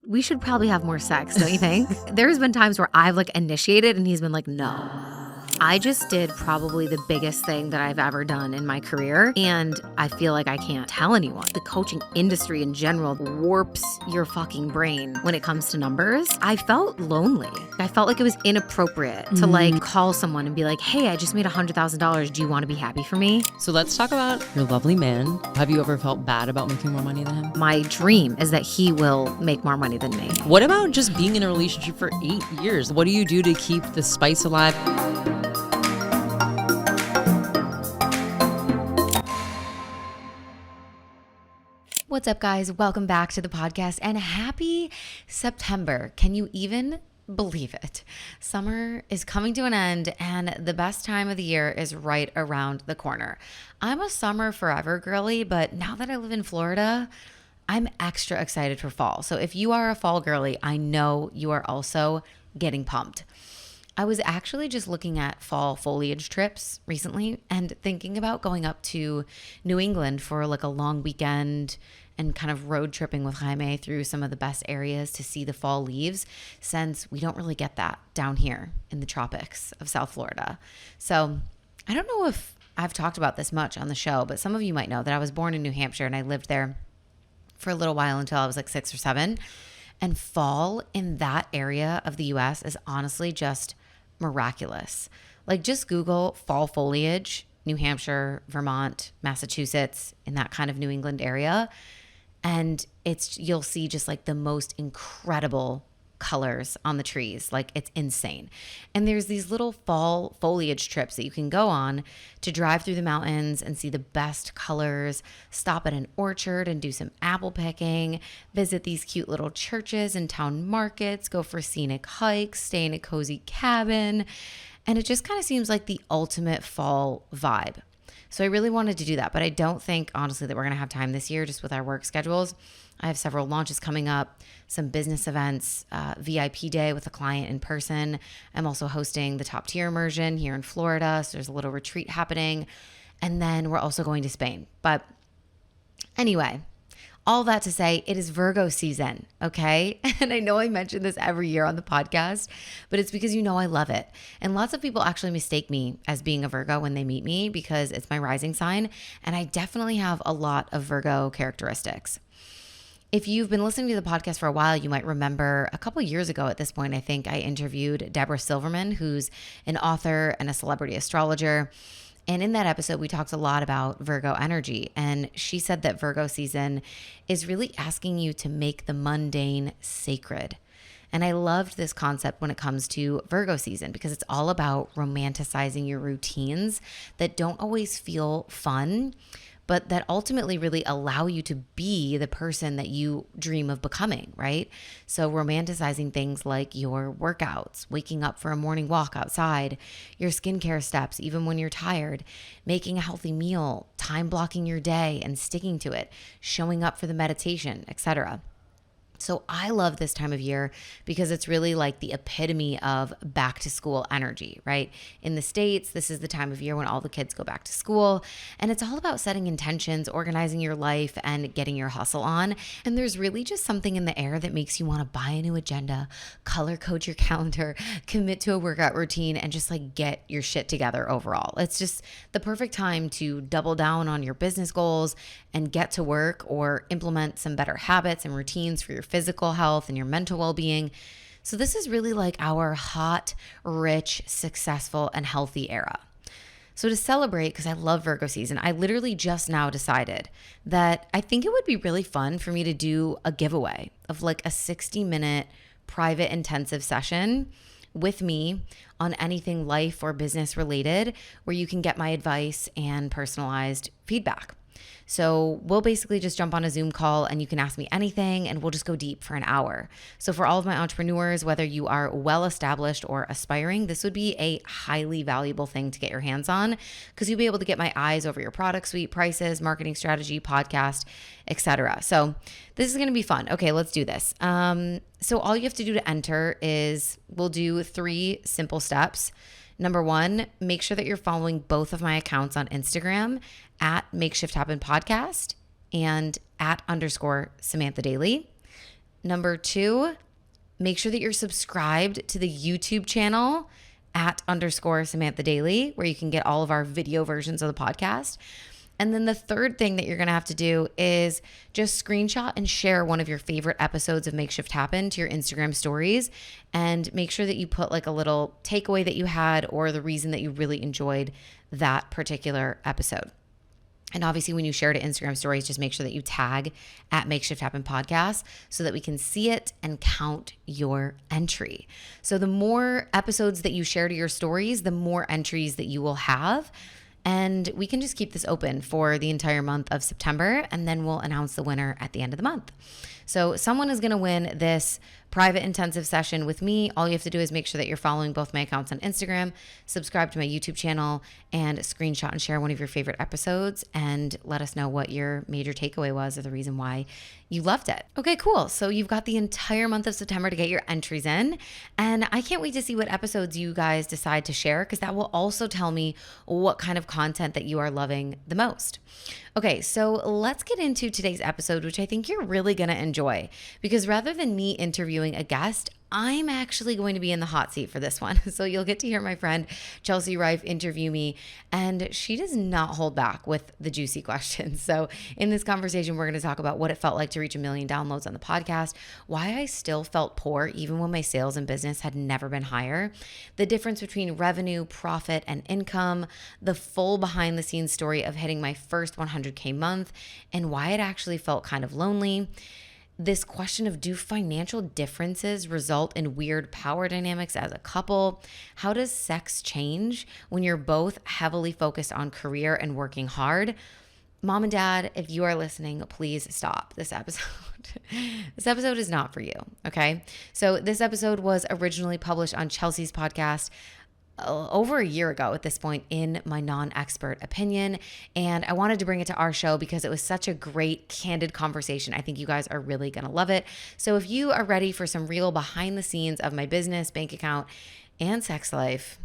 we should probably have more sex, don't you think? There's been times where I've like initiated and he's been like, no. I just did probably the biggest thing that I've ever done in my career, and I feel like I can't tell anyone. The coaching industry in general warps your fucking brain when it comes to numbers. I felt lonely. I felt like it was inappropriate to like call someone and be like, hey, I just made $100,000. Do you want to be happy for me? So let's talk about your lovely man. Have you ever felt bad about making more money than him? My dream is that he will make more money than me. What about just being in a relationship for 8 years? What do you do to keep the spice alive? What's up, guys? Welcome back to the podcast and happy September. Can you even believe it? Summer is coming to an end and the best time of the year is right around the corner. I'm a summer forever girly, but now that I live in Florida, I'm extra excited for fall. So if you are a fall girly, I know you are also getting pumped. I was actually just looking at fall foliage trips recently and thinking about going up to New England for like a long weekend and kind of road tripping with Jaime through some of the best areas to see the fall leaves, since we don't really get that down here in the tropics of South Florida. So I don't know if I've talked about this much on the show, but some of you might know that I was born in New Hampshire and I lived there for a little while until I was like 6 or 7. And fall in that area of the US is honestly just miraculous. Like just Google fall foliage, New Hampshire, Vermont, Massachusetts, in that kind of New England area. And you'll see just like the most incredible colors on the trees. Like it's insane. And there's these little fall foliage trips that you can go on to drive through the mountains and see the best colors, stop at an orchard and do some apple picking, visit these cute little churches and town markets, go for scenic hikes, stay in a cozy cabin. And it just kind of seems like the ultimate fall vibe. So I really wanted to do that, but I don't think, honestly, that we're going to have time this year just with our work schedules. I have several launches coming up, some business events, VIP day with a client in person. I'm also hosting the top tier immersion here in Florida. So there's a little retreat happening. And then we're also going to Spain. But anyway, all that to say, it is Virgo season, okay? And I know I mention this every year on the podcast, but it's because you know I love it. And lots of people actually mistake me as being a Virgo when they meet me because it's my rising sign. And I definitely have a lot of Virgo characteristics. If you've been listening to the podcast for a while, you might remember a couple years ago at this point, I think I interviewed Deborah Silverman, who's an author and a celebrity astrologer. And in that episode, we talked a lot about Virgo energy. And she said that Virgo season is really asking you to make the mundane sacred. And I loved this concept when it comes to Virgo season because it's all about romanticizing your routines that don't always feel fun, but that ultimately really allow you to be the person that you dream of becoming, right? So romanticizing things like your workouts, waking up for a morning walk outside, your skincare steps, even when you're tired, making a healthy meal, time blocking your day and sticking to it, showing up for the meditation, etc. So I love this time of year because it's really like the epitome of back to school energy, right? In the States, this is the time of year when all the kids go back to school, and it's all about setting intentions, organizing your life, and getting your hustle on. And there's really just something in the air that makes you want to buy a new agenda, color code your calendar, commit to a workout routine, and just like get your shit together overall. It's just the perfect time to double down on your business goals and get to work or implement some better habits and routines for your physical health and your mental well-being. So this is really like our hot, rich, successful, and healthy era. So to celebrate, because I love Virgo season, I literally just now decided that I think it would be really fun for me to do a giveaway of like a 60-minute private intensive session with me on anything life or business related, where you can get my advice and personalized feedback. So we'll basically just jump on a Zoom call and you can ask me anything and we'll just go deep for an hour. So for all of my entrepreneurs, whether you are well established or aspiring, this would be a highly valuable thing to get your hands on because you'll be able to get my eyes over your product suite, prices, marketing strategy, podcast, etc. So this is going to be fun. Okay, let's do this. So all you have to do to enter is we'll do 3 simple steps. Number 1, make sure that you're following both of my accounts on Instagram at Make Shift Happen Podcast and at _Samantha Daily. Number 2, make sure that you're subscribed to the YouTube channel @_Samantha Daily, where you can get all of our video versions of the podcast. And then the third thing that you're going to have to do is just screenshot and share one of your favorite episodes of Makeshift Happen to your Instagram stories, and make sure that you put like a little takeaway that you had or the reason that you really enjoyed that particular episode. And obviously, when you share to Instagram stories, just make sure that you tag @Makeshift Happen Podcast so that we can see it and count your entry. So the more episodes that you share to your stories, the more entries that you will have. And we can just keep this open for the entire month of September, and then we'll announce the winner at the end of the month. So someone is going to win this private intensive session with me. All you have to do is make sure that you're following both my accounts on Instagram, subscribe to my YouTube channel, and screenshot and share one of your favorite episodes, and let us know what your major takeaway was or the reason why you loved it. Okay, cool. So you've got the entire month of September to get your entries in, and I can't wait to see what episodes you guys decide to share, because that will also tell me what kind of content that you are loving the most. Okay, so let's get into today's episode, which I think you're really going to enjoy, because rather than me interviewing a guest, I'm actually going to be in the hot seat for this one. So you'll get to hear my friend Chelsea Riffe interview me, and she does not hold back with the juicy questions. So in this conversation, we're going to talk about what it felt like to reach 1 million downloads on the podcast, why I still felt poor even when my sales and business had never been higher, the difference between revenue, profit, and income, the full behind the scenes story of hitting my first 100K month, and why it actually felt kind of lonely. This question of, do financial differences result in weird power dynamics as a couple? How does sex change when you're both heavily focused on career and working hard? Mom and Dad, if you are listening, please stop this episode. This episode is not for you, okay? So this episode was originally published on Chelsea's podcast over a year ago at this point, in my non-expert opinion. And I wanted to bring it to our show because it was such a great, candid conversation. I think you guys are really going to love it. So if you are ready for some real behind the scenes of my business, bank account, and sex life,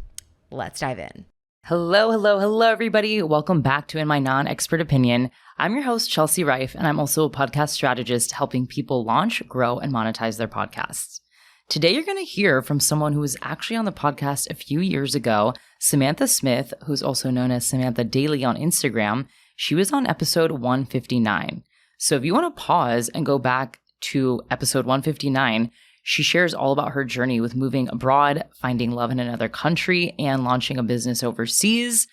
let's dive in. Hello, everybody. Welcome back to In My Non-Expert Opinion. I'm your host, Chelsea Riffe, and I'm also a podcast strategist helping people launch, grow, and monetize their podcasts. Today, you're going to hear from someone who was actually on the podcast a few years ago, Samantha Smith, who's also known as Samantha Daily on Instagram. She was on episode 159. So if you want to pause and go back to episode 159, she shares all about her journey with moving abroad, finding love in another country, and launching a business overseas.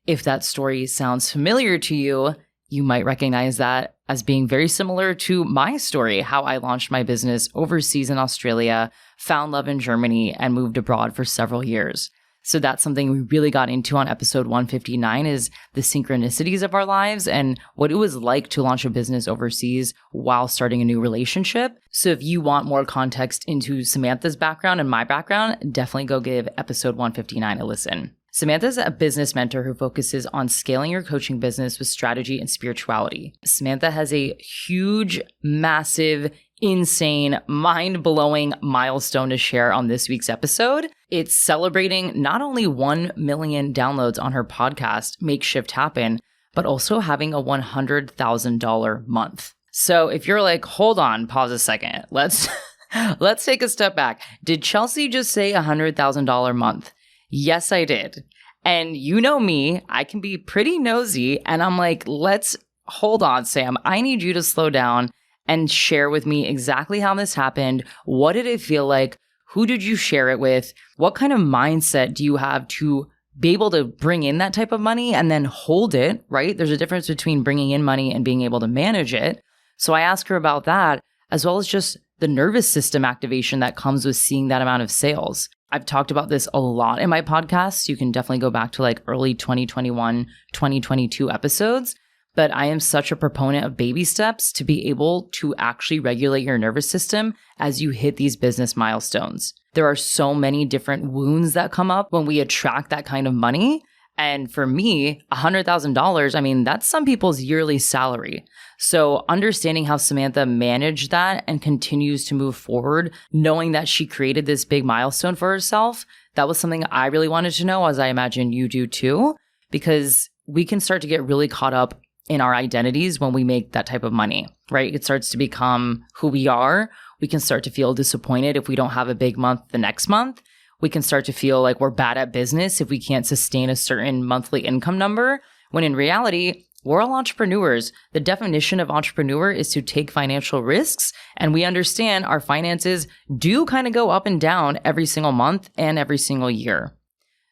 If that story sounds familiar to you, you might recognize that as being very similar to my story, how I launched my business overseas in Australia, found love in Germany, and moved abroad for several years. So that's something we really got into on episode 159, is the synchronicities of our lives and what it was like to launch a business overseas while starting a new relationship. So if you want more context into Samantha's background and my background, definitely go give episode 159 a listen. Samantha's a business mentor who focuses on scaling your coaching business with strategy and spirituality. Samantha has a huge, massive, insane, mind-blowing milestone to share on this week's episode. It's celebrating not only 1 million downloads on her podcast, Makeshift Happen, but also having a $100,000 month. So if you're like, hold on, pause a second, let's take a step back. Did Chelsea just say $100,000 month? Yes, I did. And you know me, I can be pretty nosy, and I'm like, hold on, Sam. I need you to slow down and share with me exactly how this happened. What did it feel like? Who did you share it with? What kind of mindset do you have to be able to bring in that type of money and then hold it, right? There's a difference between bringing in money and being able to manage it. So I asked her about that, as well as just the nervous system activation that comes with seeing that amount of sales. I've talked about this a lot in my podcast. You can definitely go back to like early 2021, 2022 episodes. But I am such a proponent of baby steps to be able to actually regulate your nervous system as you hit these business milestones. There are so many different wounds that come up when we attract that kind of money. And for me, $100,000, I mean, that's some people's yearly salary. So understanding how Samantha managed that and continues to move forward, knowing that she created this big milestone for herself, that was something I really wanted to know, as I imagine you do too, because we can start to get really caught up in our identities when we make that type of money, right? It starts to become who we are We can start to feel disappointed if we don't have a big month the next month. We can start to feel like we're bad at business if we can't sustain a certain monthly income number, when in reality, we're all entrepreneurs. The definition of entrepreneur is to take financial risks, and we understand our finances do kind of go up and down every single month and every single year.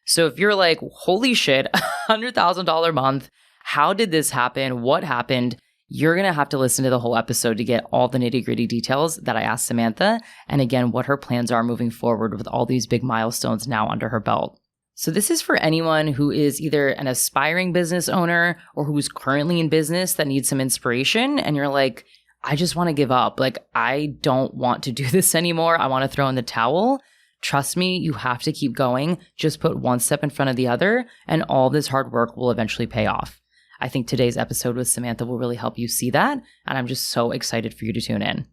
So if you're like, holy shit, $100,000 month, how did this happen? What happened? You're going to have to listen to the whole episode to get all the nitty-gritty details that I asked Samantha, and again, what her plans are moving forward with all these big milestones now under her belt. So this is for anyone who is either an aspiring business owner or who's currently in business that needs some inspiration, and you're like, I just want to give up. Like, I don't want to do this anymore. I want to throw in the towel. Trust me, you have to keep going. Just put one step in front of the other, and all this hard work will eventually pay off. I think today's episode with Samantha will really help you see that, and I'm just so excited for you to tune in.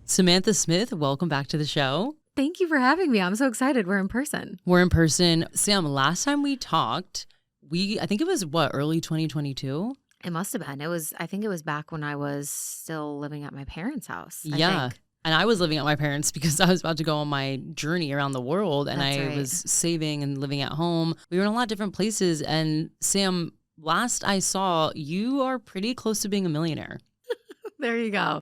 Samantha Smith, welcome back to the show. Thank you for having me. I'm so excited. We're in person. We're in person. Sam, last time we talked, I think it was early 2022? It must have been. I think it was back when I was still living at my parents' house. Yeah. And I was living at my parents because I was about to go on my journey around the world, and I was saving and living at home. We were in a lot of different places. And Sam, last I saw, you are pretty close to being a millionaire. There you go.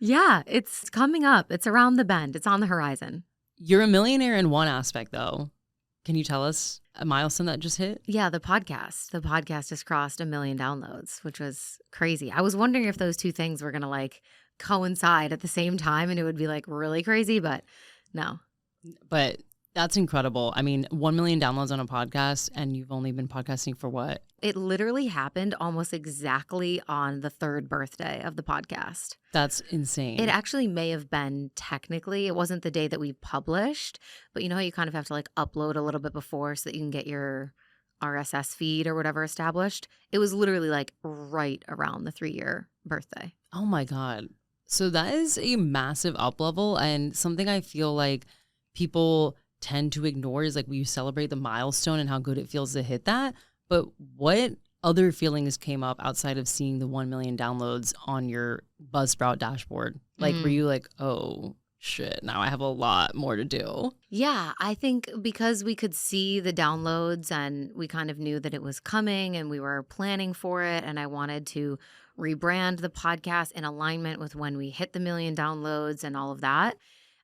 Yeah, it's coming up. It's around the bend. It's on the horizon. You're a millionaire in one aspect, though. Can you tell us a milestone that just hit? Yeah, the podcast. The podcast just crossed 1 million downloads, which was crazy. I was wondering if those two things were going to coincide at the same time and it would be really crazy, but no. But that's incredible. I mean, 1 million downloads on a podcast, and you've only been podcasting for what? It literally happened almost exactly on the 3rd birthday of the podcast. That's insane. It actually may have been technically, it wasn't the day that we published, but you know how you kind of have to upload a little bit before so that you can get your RSS feed or whatever established. It was literally right around the 3-year birthday. Oh my God. So that is a massive up level, and something I feel like people tend to ignore is we celebrate the milestone and how good it feels to hit that. But what other feelings came up outside of seeing the 1 million downloads on your Buzzsprout dashboard? Were you oh shit, now I have a lot more to do? Yeah, I think because we could see the downloads and we kind of knew that it was coming and we were planning for it, and I wanted to rebrand the podcast in alignment with when we hit the 1 million downloads and all of that.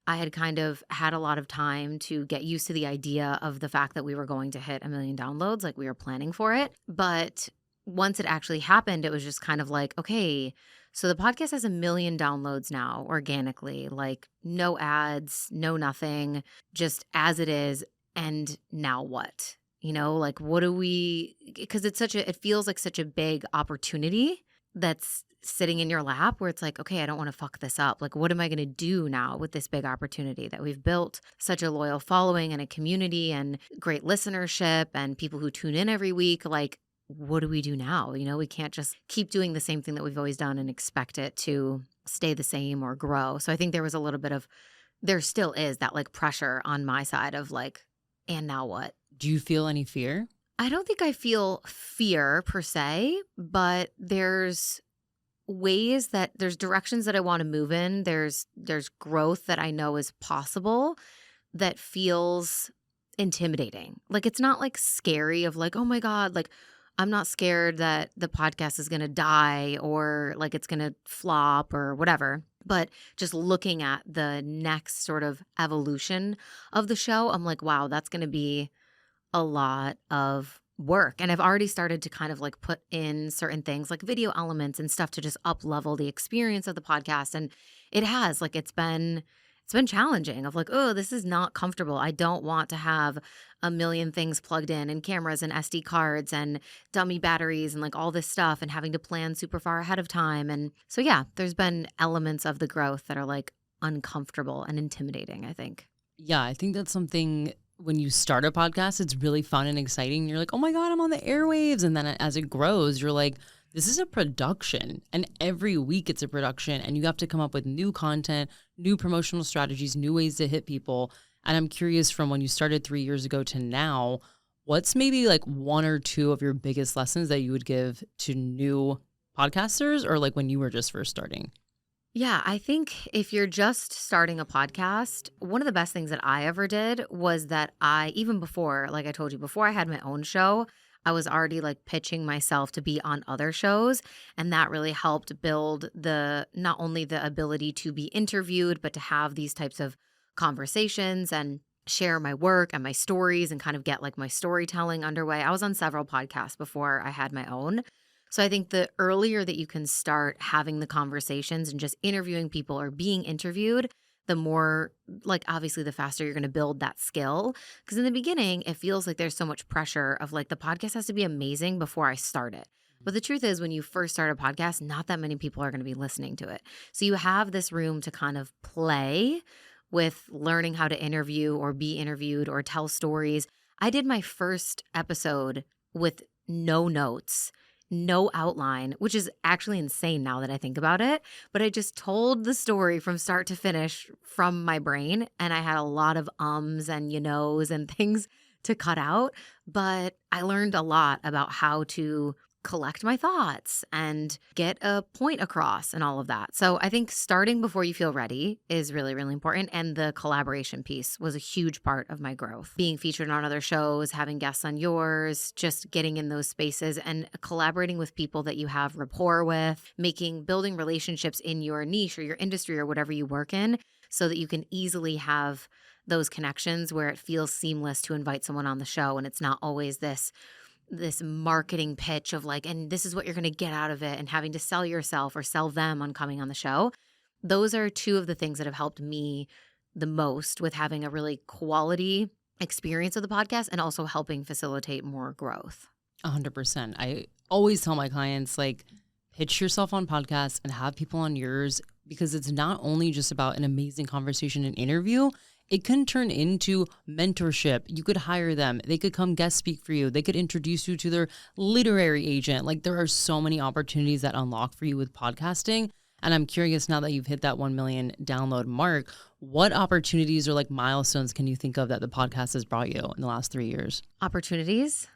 I had kind of had a lot of time to get used to the idea of the fact that we were going to hit 1 million downloads, we were planning for it. But once it actually happened, it was just kind of okay, so the podcast has 1 million downloads now organically, no ads, no nothing, just as it is. And now what? What do we, because it feels like such a big opportunity that's sitting in your lap where it's okay, I don't want to fuck this up. What am I going to do now with this big opportunity that we've built such a loyal following and a community and great listenership and people who tune in every week? What do we do now? We can't just keep doing the same thing that we've always done and expect it to stay the same or grow. So I think there was a little bit of, there still is that pressure on my side of and now what? Do you feel any fear? I don't think I feel fear per se, but there's directions that I want to move in. There's growth that I know is possible that feels intimidating. It's not scary of oh my God, I'm not scared that the podcast is going to die or it's going to flop or whatever. But just looking at the next sort of evolution of the show, I'm wow, that's going to be a lot of work. And I've already started to kind of put in certain things video elements and stuff to just up level the experience of the podcast. And it has it's been challenging of oh, this is not comfortable. I don't want to have 1 million things plugged in and cameras and SD cards and dummy batteries and all this stuff and having to plan super far ahead of time. And so, yeah, there's been elements of the growth that are uncomfortable and intimidating, I think. Yeah, I think that's something when you start a podcast, it's really fun and exciting. You're oh my God, I'm on the airwaves. And then as it grows, you're this is a production. And every week it's a production. And you have to come up with new content, new promotional strategies, new ways to hit people. And I'm curious, from when you started 3 years ago to now, what's maybe 1 or 2 of your biggest lessons that you would give to new podcasters or when you were just first starting? Yeah, I think if you're just starting a podcast, one of the best things that I ever did was that even before, like I told you, before I had my own show, I was already like pitching myself to be on other shows. And that really helped build not only the ability to be interviewed, but to have these types of conversations and share my work and my stories and kind of get like my storytelling underway. I was on several podcasts before I had my own. So I think the earlier that you can start having the conversations and just interviewing people or being interviewed, the more, like, obviously the faster you're going to build that skill. Because in the beginning, it feels like there's so much pressure of like the podcast has to be amazing before I start it. But the truth is, when you first start a podcast, not that many people are going to be listening to it. So you have this room to kind of play with learning how to interview or be interviewed or tell stories. I did my first episode with no notes, no outline, which is actually insane now that I think about it. But I just told the story from start to finish from my brain. And I had a lot of ums and you knows and things to cut out. But I learned a lot about how to collect my thoughts and get a point across and all of that. So I think starting before you feel ready is really, really important. And the collaboration piece was a huge part of my growth. Being featured on other shows, having guests on yours, just getting in those spaces and collaborating with people that you have rapport with, building relationships in your niche or your industry or whatever you work in so that you can easily have those connections where it feels seamless to invite someone on the show. And it's not always this marketing pitch of like, and this is what you're going to get out of it and having to sell yourself or sell them on coming on the show. Those are two of the things that have helped me the most with having a really quality experience of the podcast and also helping facilitate more growth. 100%. I always tell my clients, like, pitch yourself on podcasts and have people on yours, because it's not only just about an amazing conversation and interview. It can turn into mentorship. You could hire them. They could come guest speak for you. They could introduce you to their literary agent. Like, there are so many opportunities that unlock for you with podcasting. And I'm curious, now that you've hit that 1 million download mark, what opportunities or like milestones can you think of that the podcast has brought you in the last 3 years? Opportunities,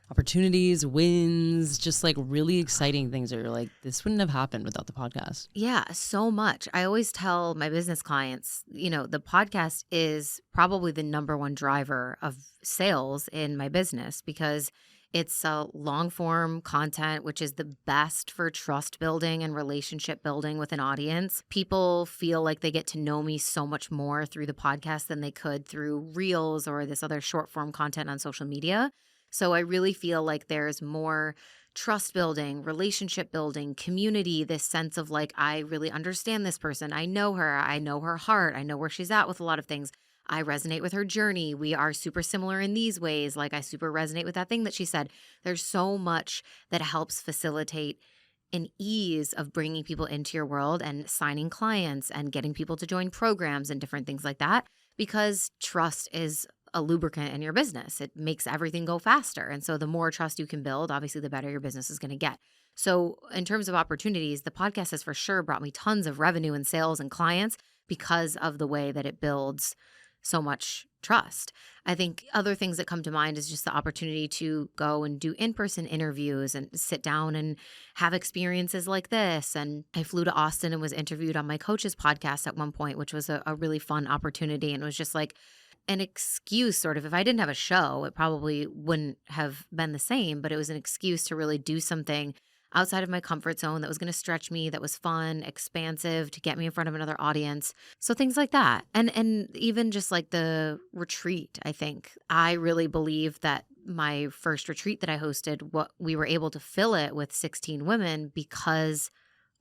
wins, just like really exciting things that you're like, this wouldn't have happened without the podcast. Yeah, so much. I always tell my business clients, the podcast is probably the number one driver of sales in my business because it's a long form content, which is the best for trust building and relationship building with an audience. People feel like they get to know me so much more through the podcast than they could through reels or this other short form content on social media. So I really feel like there's more trust building, relationship building, community, this sense of like, I really understand this person. I know her heart. I know where she's at with a lot of things. I resonate with her journey. We are super similar in these ways. Like, I super resonate with that thing that she said. There's so much that helps facilitate an ease of bringing people into your world and signing clients and getting people to join programs and different things like that, because trust is a lubricant in your business. It makes everything go faster. And so the more trust you can build, obviously the better your business is going to get. So in terms of opportunities, the podcast has for sure brought me tons of revenue and sales and clients because of the way that it builds so much trust. I think other things that come to mind is just the opportunity to go and do in-person interviews and sit down and have experiences like this. And I flew to Austin and was interviewed on my coach's podcast at one point, which was a really fun opportunity. And it was just like an excuse, sort of. If I didn't have a show, it probably wouldn't have been the same, but it was an excuse to really do something outside of my comfort zone that was going to stretch me, that was fun, expansive, to get me in front of another audience. So things like that. And even just like the retreat, I think. I really believe that my first retreat that I hosted, we were able to fill it with 16 women because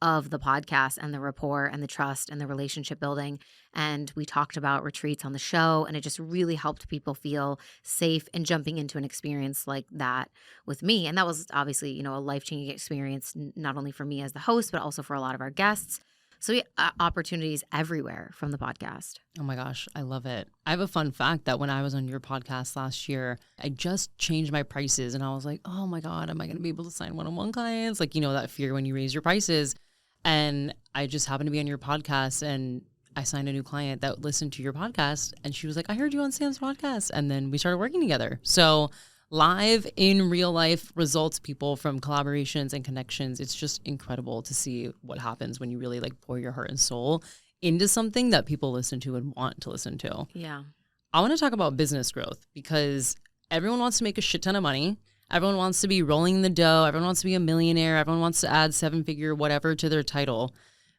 of the podcast and the rapport and the trust and the relationship building. And we talked about retreats on the show, and it just really helped people feel safe in jumping into an experience like that with me. And that was obviously, a life-changing experience, not only for me as the host, but also for a lot of our guests. So opportunities everywhere from the podcast. Oh my gosh, I love it. I have a fun fact that when I was on your podcast last year, I just changed my prices and I was like, oh my God, am I going to be able to sign one-on-one clients? Like, that fear when you raise your prices. And I just happened to be on your podcast and I signed a new client that listened to your podcast and she was like, I heard you on Sam's podcast. And then we started working together. So live in real life results, people from collaborations and connections. It's just incredible to see what happens when you really like pour your heart and soul into something that people listen to and want to listen to. Yeah. I want to talk about business growth because everyone wants to make a shit ton of money. Everyone wants to be rolling the dough. Everyone wants to be a millionaire. Everyone wants to add 7-figure whatever to their title.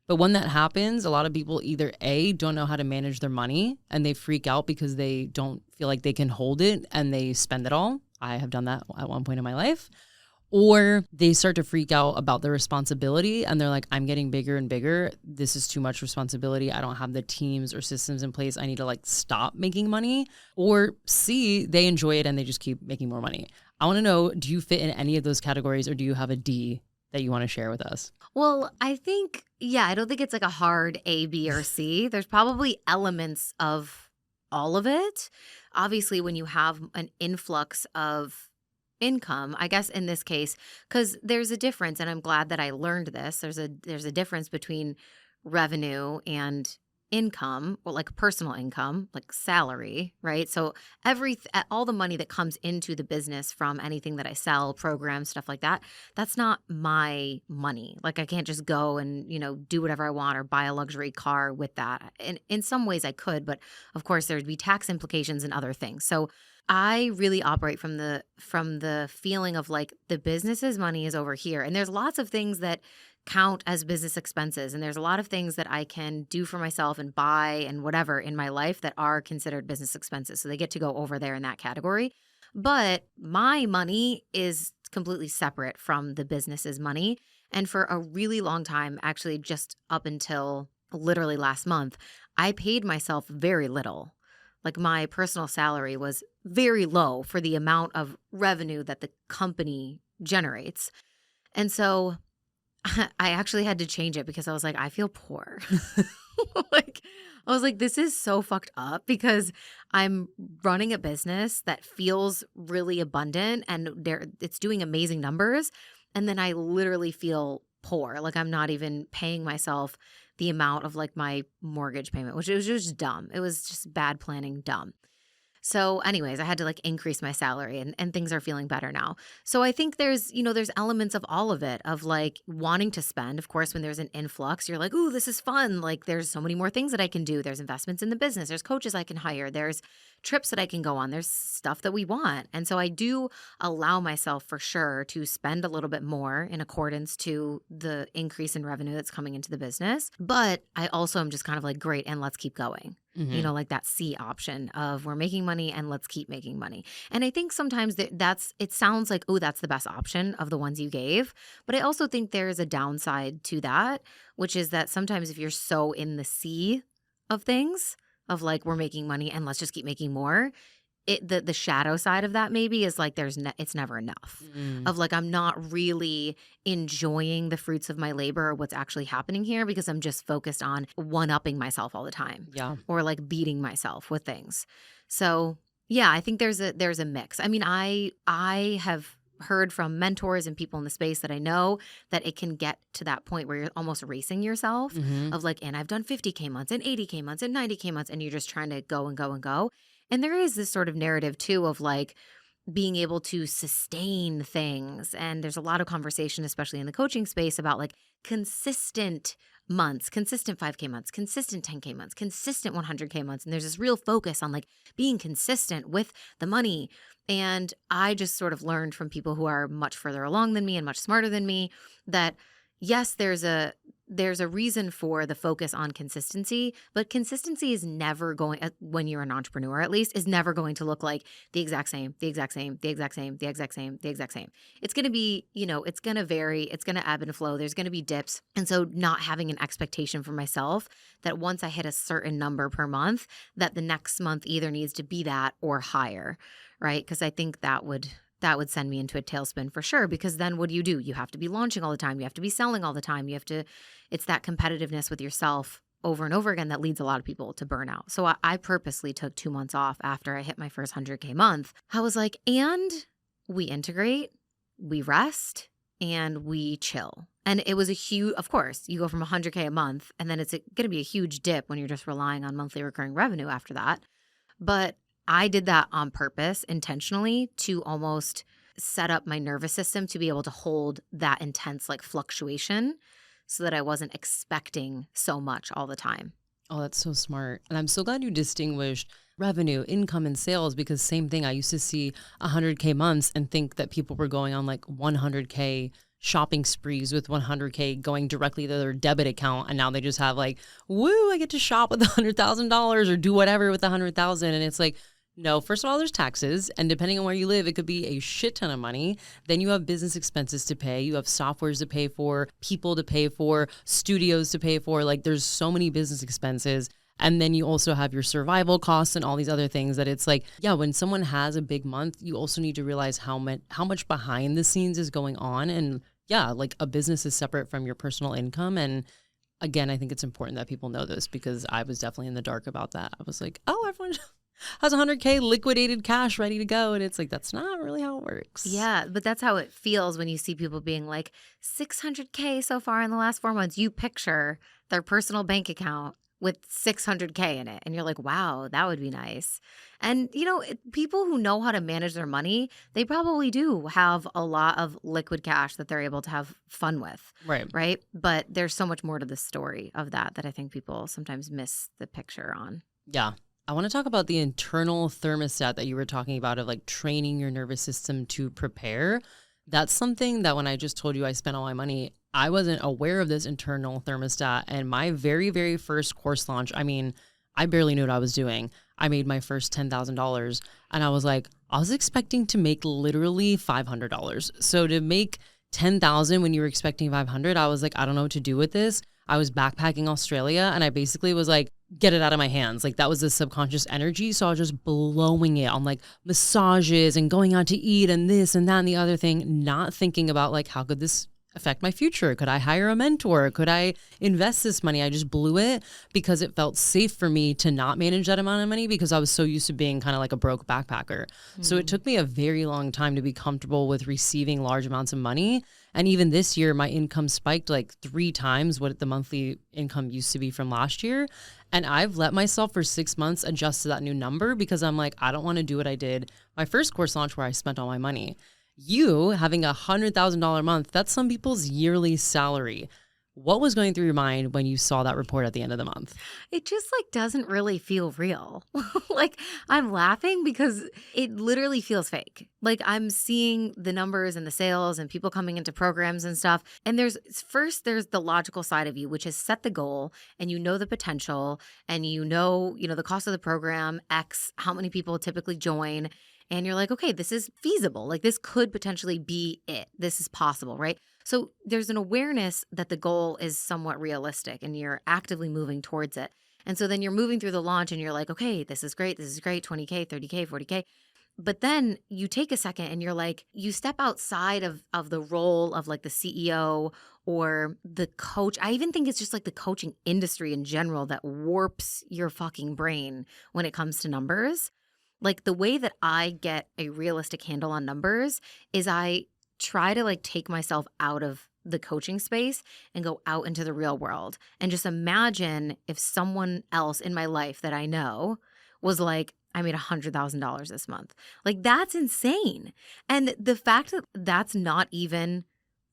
But when that happens, a lot of people either A, don't know how to manage their money and they freak out because they don't feel like they can hold it and they spend it all. I have done that at one point in my life. Or they start to freak out about their responsibility and they're like, I'm getting bigger and bigger. This is too much responsibility. I don't have the teams or systems in place. I need to like stop making money. Or C, they enjoy it and they just keep making more money. I want to know, do you fit in any of those categories or do you have a D that you want to share with us? Well, I think, I don't think it's like a hard A, B, or C. There's probably elements of all of it. Obviously, when you have an influx of income, I guess in this case, because there's a difference, and I'm glad that I learned this. There's a difference between revenue and income, or like personal income, like salary, right? So all the money that comes into the business from anything that I sell, programs, stuff like that, that's not my money. Like I can't just go and, do whatever I want or buy a luxury car with that. And in some ways I could, but of course there'd be tax implications and other things. So I really operate from the feeling of like the business's money is over here. And there's lots of things that count as business expenses. And there's a lot of things that I can do for myself and buy and whatever in my life that are considered business expenses. So they get to go over there in that category. But my money is completely separate from the business's money. And for a really long time, actually just up until literally last month, I paid myself very little. Like my personal salary was very low for the amount of revenue that the company generates. And so I actually had to change it because I was like, I feel poor. I was like, this is so fucked up because I'm running a business that feels really abundant and it's doing amazing numbers. And then I literally feel poor. Like I'm not even paying myself the amount of like my mortgage payment, which was just dumb. It was just bad planning, dumb. So anyways, I had to like increase my salary and things are feeling better now. So I think there's elements of all of it, of like wanting to spend. Of course, when there's an influx, you're like, ooh, this is fun. Like there's so many more things that I can do. There's investments in the business. There's coaches I can hire. There's trips that I can go on. There's stuff that we want. And so I do allow myself for sure to spend a little bit more in accordance to the increase in revenue that's coming into the business. But I also am just kind of like, great, and let's keep going. Mm-hmm. Like that C option of we're making money and let's keep making money. And I think sometimes it sounds like, oh, that's the best option of the ones you gave. But I also think there's a downside to that, which is that sometimes if you're so in the C of things, of like we're making money and let's just keep making more, the shadow side of that maybe is like it's never enough. Of like I'm not really enjoying the fruits of my labor or what's actually happening here because I'm just focused on one-upping myself all the time. Yeah. Or like beating myself with things. So yeah, I think there's a mix. I mean, I have heard from mentors and people in the space that I know that it can get to that point where you're almost racing yourself of like, and I've done 50K months and 80K months and 90K months, and you're just trying to go and go and go. And there is this sort of narrative too of like being able to sustain things. And there's a lot of conversation, especially in the coaching space, about like consistent months, consistent 5K months, consistent 10K months, consistent 100K months. And there's this real focus on like being consistent with the money. And I just sort of learned from people who are much further along than me and much smarter than me that yes, there's a reason for the focus on consistency, but consistency is never going, when you're an entrepreneur at least, is never going to look like the exact same, the exact same, the exact same, the exact same, the exact same. It's going to be, it's going to vary. It's going to ebb and flow. There's going to be dips. And so not having an expectation for myself that once I hit a certain number per month, that the next month either needs to be that or higher, right? Because I think that would send me into a tailspin for sure, because then what do? You have to be launching all the time. You have to be selling all the time. It's that competitiveness with yourself over and over again that leads a lot of people to burnout. So I purposely took 2 months off after I hit my first 100K month. I was like, and we integrate, we rest, and we chill. And it was of course, you go from 100K a month and then it's going to be a huge dip when you're just relying on monthly recurring revenue after that. But I did that on purpose, intentionally, to almost set up my nervous system to be able to hold that intense like fluctuation so that I wasn't expecting so much all the time. Oh, that's so smart. And I'm so glad you distinguished revenue, income, and sales, because same thing. I used to see 100K months and think that people were going on like 100K shopping sprees with 100K going directly to their debit account. And now they just have like, woo, I get to shop with $100,000 or do whatever with 100,000. And it's like, no, first of all, there's taxes. And depending on where you live, it could be a shit ton of money. Then you have business expenses to pay. You have softwares to pay for, people to pay for, studios to pay for. Like there's so many business expenses. And then you also have your survival costs and all these other things that it's like, yeah, when someone has a big month, you also need to realize how much behind the scenes is going on. And yeah, like a business is separate from your personal income. And again, I think it's important that people know this because I was definitely in the dark about that. I was like, oh, everyone has 100K liquidated cash ready to go. And it's like, that's not really how it works. Yeah, but that's how it feels when you see people being like 600K so far in the last 4 months. You picture their personal bank account with 600K in it. And you're like, wow, that would be nice. And, people who know how to manage their money, they probably do have a lot of liquid cash that they're able to have fun with. Right. But there's so much more to the story of that I think people sometimes miss the picture on. Yeah. I want to talk about the internal thermostat that you were talking about of like training your nervous system to prepare. That's something that when I just told you I spent all my money, I wasn't aware of this internal thermostat. And my very, very first course launch, I mean, I barely knew what I was doing. I made my first $10,000 and I was like, I was expecting to make literally $500. So to make 10,000 when you were expecting 500, I was like, I don't know what to do with this. I was backpacking Australia and I basically was like, get it out of my hands. Like that was the subconscious energy. So I was just blowing it on like massages and going out to eat and this and that and the other thing, not thinking about like, how could this affect my future? Could I hire a mentor? Could I invest this money? I just blew it because it felt safe for me to not manage that amount of money because I was so used to being kind of like a broke backpacker. So it took me a very long time to be comfortable with receiving large amounts of money. And even this year, my income spiked like 3 times what the monthly income used to be from last year. And I've let myself for 6 months adjust to that new number because I'm like, I don't want to do what I did my first course launch where I spent all my money. You having $100,000 month, that's some people's yearly salary. What was going through your mind when you saw that report at the end of the month? It just like doesn't really feel real. Like I'm laughing because it literally feels fake. Like I'm seeing the numbers and the sales and people coming into programs and stuff. And there's the logical side of you, which is set the goal and you know the potential and you know the cost of the program, X, how many people typically join. And you're like, okay, this is feasible. Like this could potentially be it. This is possible, right? So there's an awareness that the goal is somewhat realistic and you're actively moving towards it. And so then you're moving through the launch and you're like, okay, this is great, 20K, 30K, 40K. But then you take a second and you're like, you step outside of the role of like the CEO or the coach. I even think it's just like the coaching industry in general that warps your fucking brain when it comes to numbers. Like the way that I get a realistic handle on numbers is I try to like take myself out of the coaching space and go out into the real world and just imagine if someone else in my life that I know was like, I made $100,000 this month. Like that's insane. And the fact that that's not even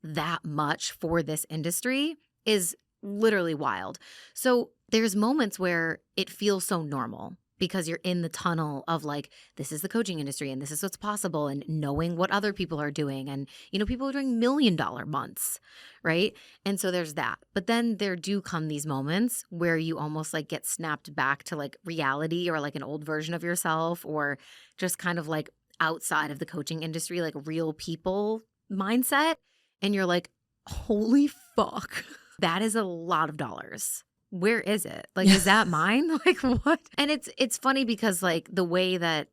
that much for this industry is literally wild. So there's moments where it feels so normal because you're in the tunnel of like, this is the coaching industry and this is what's possible and knowing what other people are doing. And, people are doing $1 million months, right? And so there's that. But then there do come these moments where you almost like get snapped back to like reality or like an old version of yourself or just kind of like outside of the coaching industry, like real people mindset. And you're like, holy fuck, that is a lot of dollars. Where is it? Like, is that mine? Like what? And it's funny because like the way that,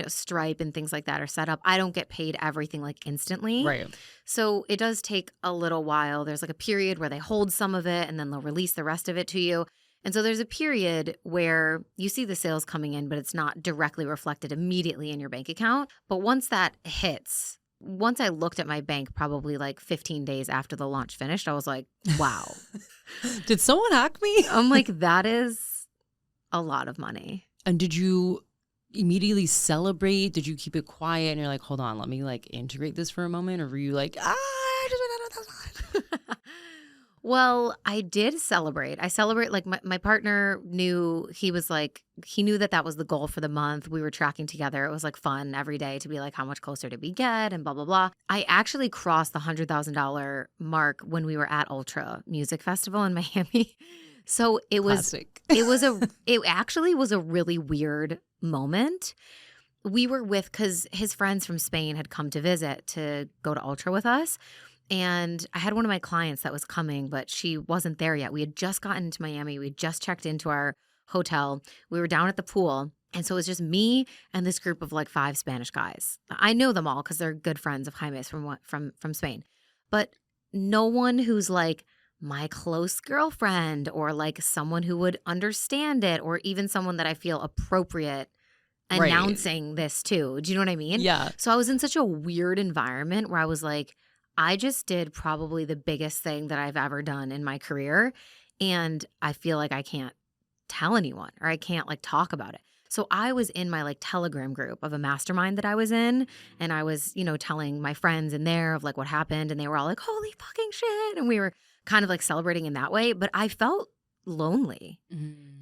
Stripe and things like that are set up, I don't get paid everything like instantly. Right. So it does take a little while. There's like a period where they hold some of it and then they'll release the rest of it to you. And so there's a period where you see the sales coming in, but it's not directly reflected immediately in your bank account. But once that hits, once I looked at my bank probably like 15 days after the launch finished, I was like, wow. Did someone hack me? I'm like, that is a lot of money. And did you immediately celebrate? Did you keep it quiet and you're like, hold on, let me like integrate this for a moment? Or were you like, I just went out of the Well, I did celebrate. I celebrate like my partner knew he was like he knew that that was the goal for the month. We were tracking together. It was like fun every day to be like how much closer did we get and blah blah blah. I actually crossed the $100,000 mark when we were at Ultra Music Festival in Miami. So Classic. it actually was a really weird moment. We were with cuz his friends from Spain had come to visit to go to Ultra with us. And I had one of my clients that was coming, but she wasn't there yet. We had just gotten into Miami. We had just checked into our hotel. We were down at the pool. And so it was just me and this group of like 5 Spanish guys. I know them all because they're good friends of Jaime's from Spain. But no one who's like my close girlfriend or like someone who would understand it or even someone that I feel appropriate Right. announcing this to. Do you know what I mean? Yeah. So I was in such a weird environment where I was like, I just did probably the biggest thing that I've ever done in my career. And I feel like I can't tell anyone or I can't like talk about it. So I was in my like Telegram group of a mastermind that I was in. And I was, telling my friends in there of like what happened. And they were all like, holy fucking shit. And we were kind of like celebrating in that way. But I felt lonely.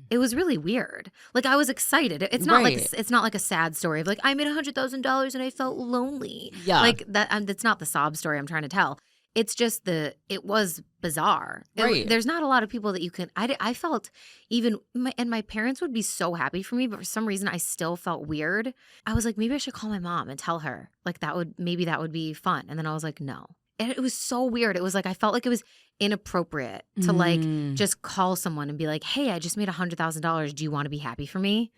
It was really weird. Like I was excited. It's not Right. like it's not like a sad story of like I made $100,000 and I felt lonely. Yeah. Like that. That's not the sob story I'm trying to tell. It's just it was bizarre. Right. There's not a lot of people that you can. I felt even my parents would be so happy for me, but for some reason I still felt weird. I was like maybe I should call my mom and tell her like that would be fun. And then I was like no. And it was so weird. It was like I felt like it was inappropriate to like just call someone and be like, hey, I just made $100,000. Do you want to be happy for me?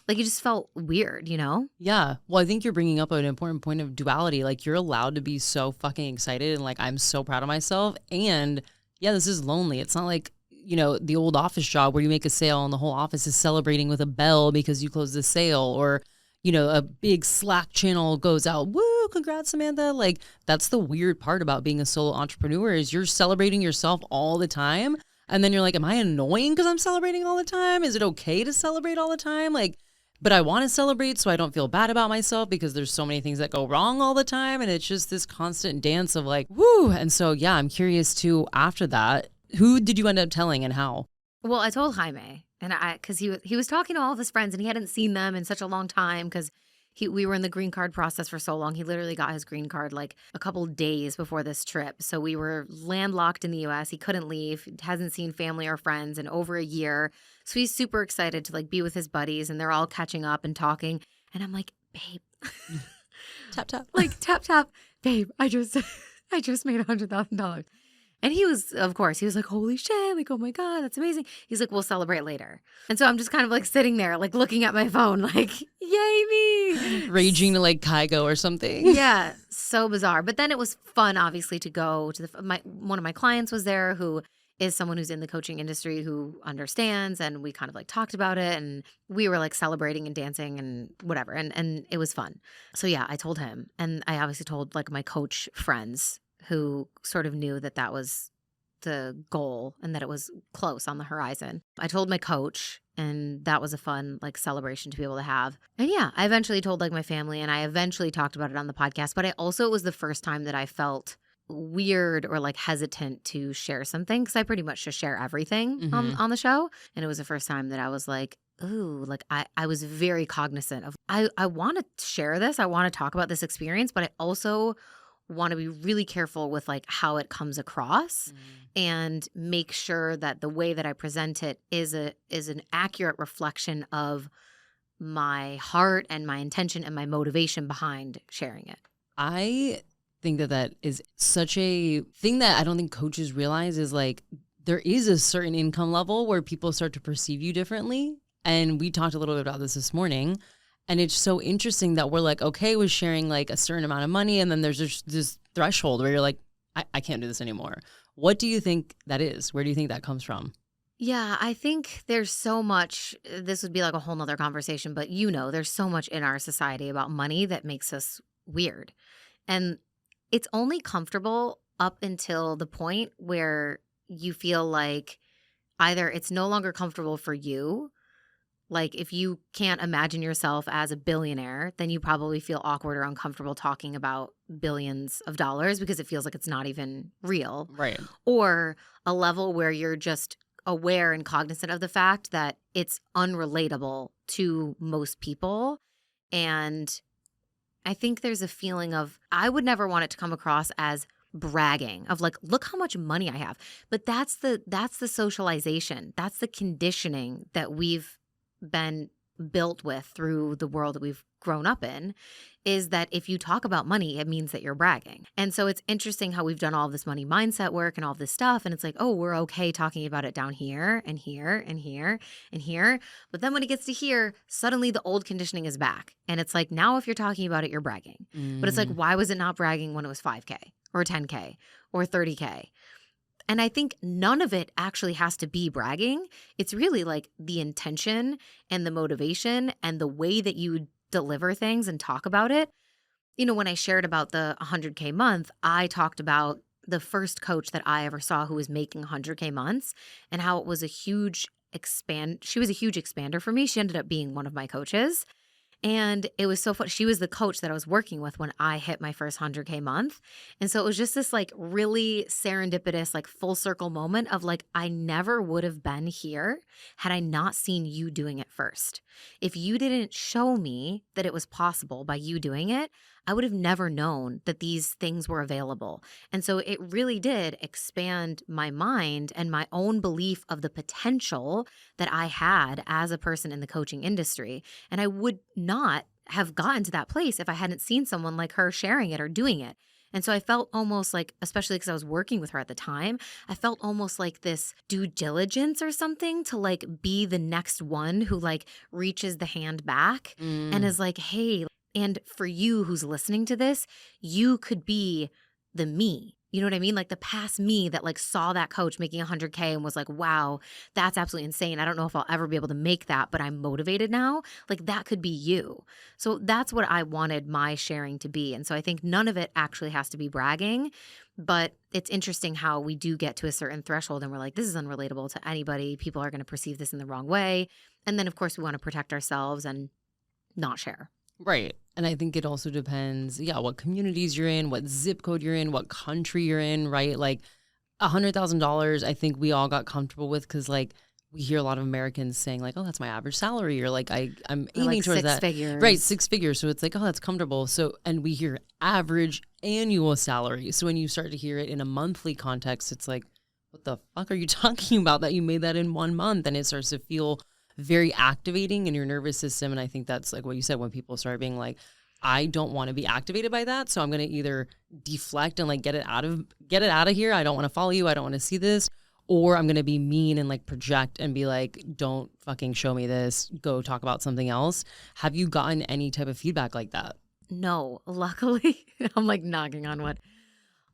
Like it just felt weird, Yeah. Well, I think you're bringing up an important point of duality. Like you're allowed to be so fucking excited and like I'm so proud of myself. And yeah, this is lonely. It's not like, the old office job where you make a sale and the whole office is celebrating with a bell because you closed the sale or a big Slack channel goes out. Woo, congrats, Samantha. Like that's the weird part about being a solo entrepreneur is you're celebrating yourself all the time. And then you're like, am I annoying because I'm celebrating all the time? Is it okay to celebrate all the time? Like, but I want to celebrate so I don't feel bad about myself because there's so many things that go wrong all the time. And it's just this constant dance of like, woo. And so, yeah, I'm curious too, after that, who did you end up telling and how? Well, I told Jaime, and because he was talking to all of his friends, and he hadn't seen them in such a long time because we were in the green card process for so long. He literally got his green card like a couple days before this trip. So we were landlocked in the U.S. He couldn't leave. Hasn't seen family or friends in over a year. So he's super excited to like be with his buddies, and they're all catching up and talking. And I'm like, babe, Tap, tap. like tap, babe. I just made $100,000. And he was, of course, he was like, holy shit, like, oh my God, that's amazing. He's like, we'll celebrate later. And so I'm just kind of like sitting there, like looking at my phone, like, yay me. Raging to like Kygo or something. Yeah, so bizarre. But then it was fun, obviously, to go to one of my clients was there who is someone who's in the coaching industry who understands. And we kind of like talked about it and we were like celebrating and dancing and whatever. And it was fun. So yeah, I told him. And I obviously told like my coach friends who sort of knew that that was the goal and that it was close on the horizon. I told my coach and that was a fun like celebration to be able to have. And yeah, I eventually told like my family and I eventually talked about it on the podcast, but it was the first time that I felt weird or like hesitant to share something because I pretty much just share everything on the show. And it was the first time that I was like, ooh, like I was very cognizant of I want to share this. I want to talk about this experience, but I also want to be really careful with like how it comes across and make sure that the way that I present it is an accurate reflection of my heart and my intention and my motivation behind sharing it. I think that is such a thing that I don't think coaches realize is like there is a certain income level where people start to perceive you differently. And we talked a little bit about this morning. And it's so interesting that we're like, okay with sharing like a certain amount of money. And then there's just this threshold where you're like, I can't do this anymore. What do you think that is? Where do you think that comes from? Yeah, I think there's so much, this would be like a whole nother conversation, but there's so much in our society about money that makes us weird. And it's only comfortable up until the point where you feel like either it's no longer comfortable for you, Like if you can't imagine yourself as a billionaire, then you probably feel awkward or uncomfortable talking about billions of dollars because it feels like it's not even real. Right. Or a level where you're just aware and cognizant of the fact that it's unrelatable to most people. And I think there's a feeling of, I would never want it to come across as bragging of like, look how much money I have. But that's the socialization. That's the conditioning that we've been built with through the world that we've grown up in, is that if you talk about money, it means that you're bragging. And so it's interesting how we've done all this money mindset work and all this stuff. And it's like, oh, we're okay talking about it down here and here and here and here. But then when it gets to here, suddenly the old conditioning is back. And it's like, now if you're talking about it, you're bragging. But it's like, why was it not bragging when it was 5K or 10K or 30K? And I think none of it actually has to be bragging. It's really like the intention and the motivation and the way that you deliver things and talk about it. You know, when I shared about the 100K month, I talked about the first coach that I ever saw who was making 100K months and how it was a huge she was a huge expander for me. She ended up being one of my coaches. And it was so fun. She was the coach that I was working with when I hit my first 100K month. And so it was just this like really serendipitous, like full circle moment of like, I never would have been here had I not seen you doing it first. If you didn't show me that it was possible by you doing it, I would have never known that these things were available. And so it really did expand my mind and my own belief of the potential that I had as a person in the coaching industry. And I would not have gotten to that place if I hadn't seen someone like her sharing it or doing it. And so I felt almost like, especially because I was working with her at the time, I felt almost like this due diligence or something to like be the next one who like reaches the hand back and is like, hey, and for you who's listening to this, you could be the me. You know what I mean? Like the past me that like saw that coach making 100K and was like, wow, that's absolutely insane. I don't know if I'll ever be able to make that, but I'm motivated now. Like that could be you. So that's what I wanted my sharing to be. And so I think none of it actually has to be bragging, but it's interesting how we do get to a certain threshold and we're like, this is unrelatable to anybody. People are going to perceive this in the wrong way. And then of course we want to protect ourselves and not share. Right. And I think it also depends, what communities you're in, what zip code you're in, what country you're in, right? Like $100,000, I think we all got comfortable with because like we hear a lot of Americans saying like, oh, that's my average salary, or like I'm aiming like towards 6 that. figures. Right, 6 figures. So it's like, oh, that's comfortable. So, and we hear average annual salary. So when you start to hear it in a monthly context, it's like, what the fuck are you talking about that you made that in 1 month? And it starts to feel very activating in your nervous system. And I think that's like what you said, when people start being like, I don't want to be activated by that. So I'm going to either deflect and like get it out of here. I don't want to follow you. I don't want to see this. Or I'm going to be mean and like project and be like, don't fucking show me this. Go talk about something else. Have you gotten any type of feedback like that? No, luckily, I'm like knocking on wood.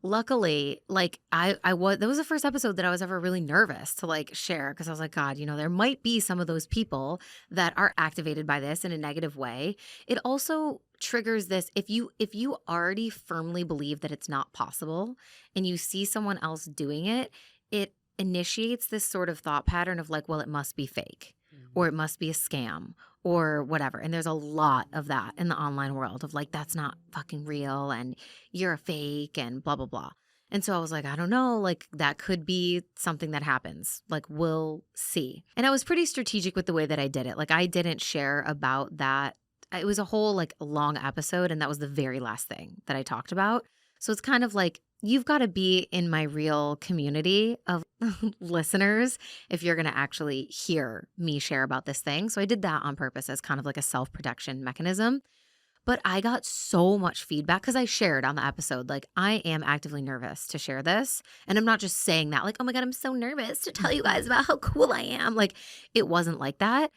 Luckily, like that was the first episode that I was ever really nervous to like share because I was like, God, you know, there might be some of those people that are activated by this in a negative way. It also triggers this. If you already firmly believe that it's not possible and you see someone else doing it, it initiates this sort of thought pattern of like, well, it must be fake or it must be a scam or whatever. And there's a lot of that in the online world of like, that's not fucking real and you're a fake and blah, blah, blah. And so I was like, I don't know, like that could be something that happens. Like, we'll see. And I was pretty strategic with the way that I did it. Like I didn't share about that. It was a whole like long episode and that was the very last thing that I talked about. So it's kind of like, you've got to be in my real community of listeners if you're going to actually hear me share about this thing. So I did that on purpose as kind of like a self-protection mechanism. But I got so much feedback because I shared on the episode, like I am actively nervous to share this. And I'm not just saying that like, oh my God, I'm so nervous to tell you guys about how cool I am. Like it wasn't like that.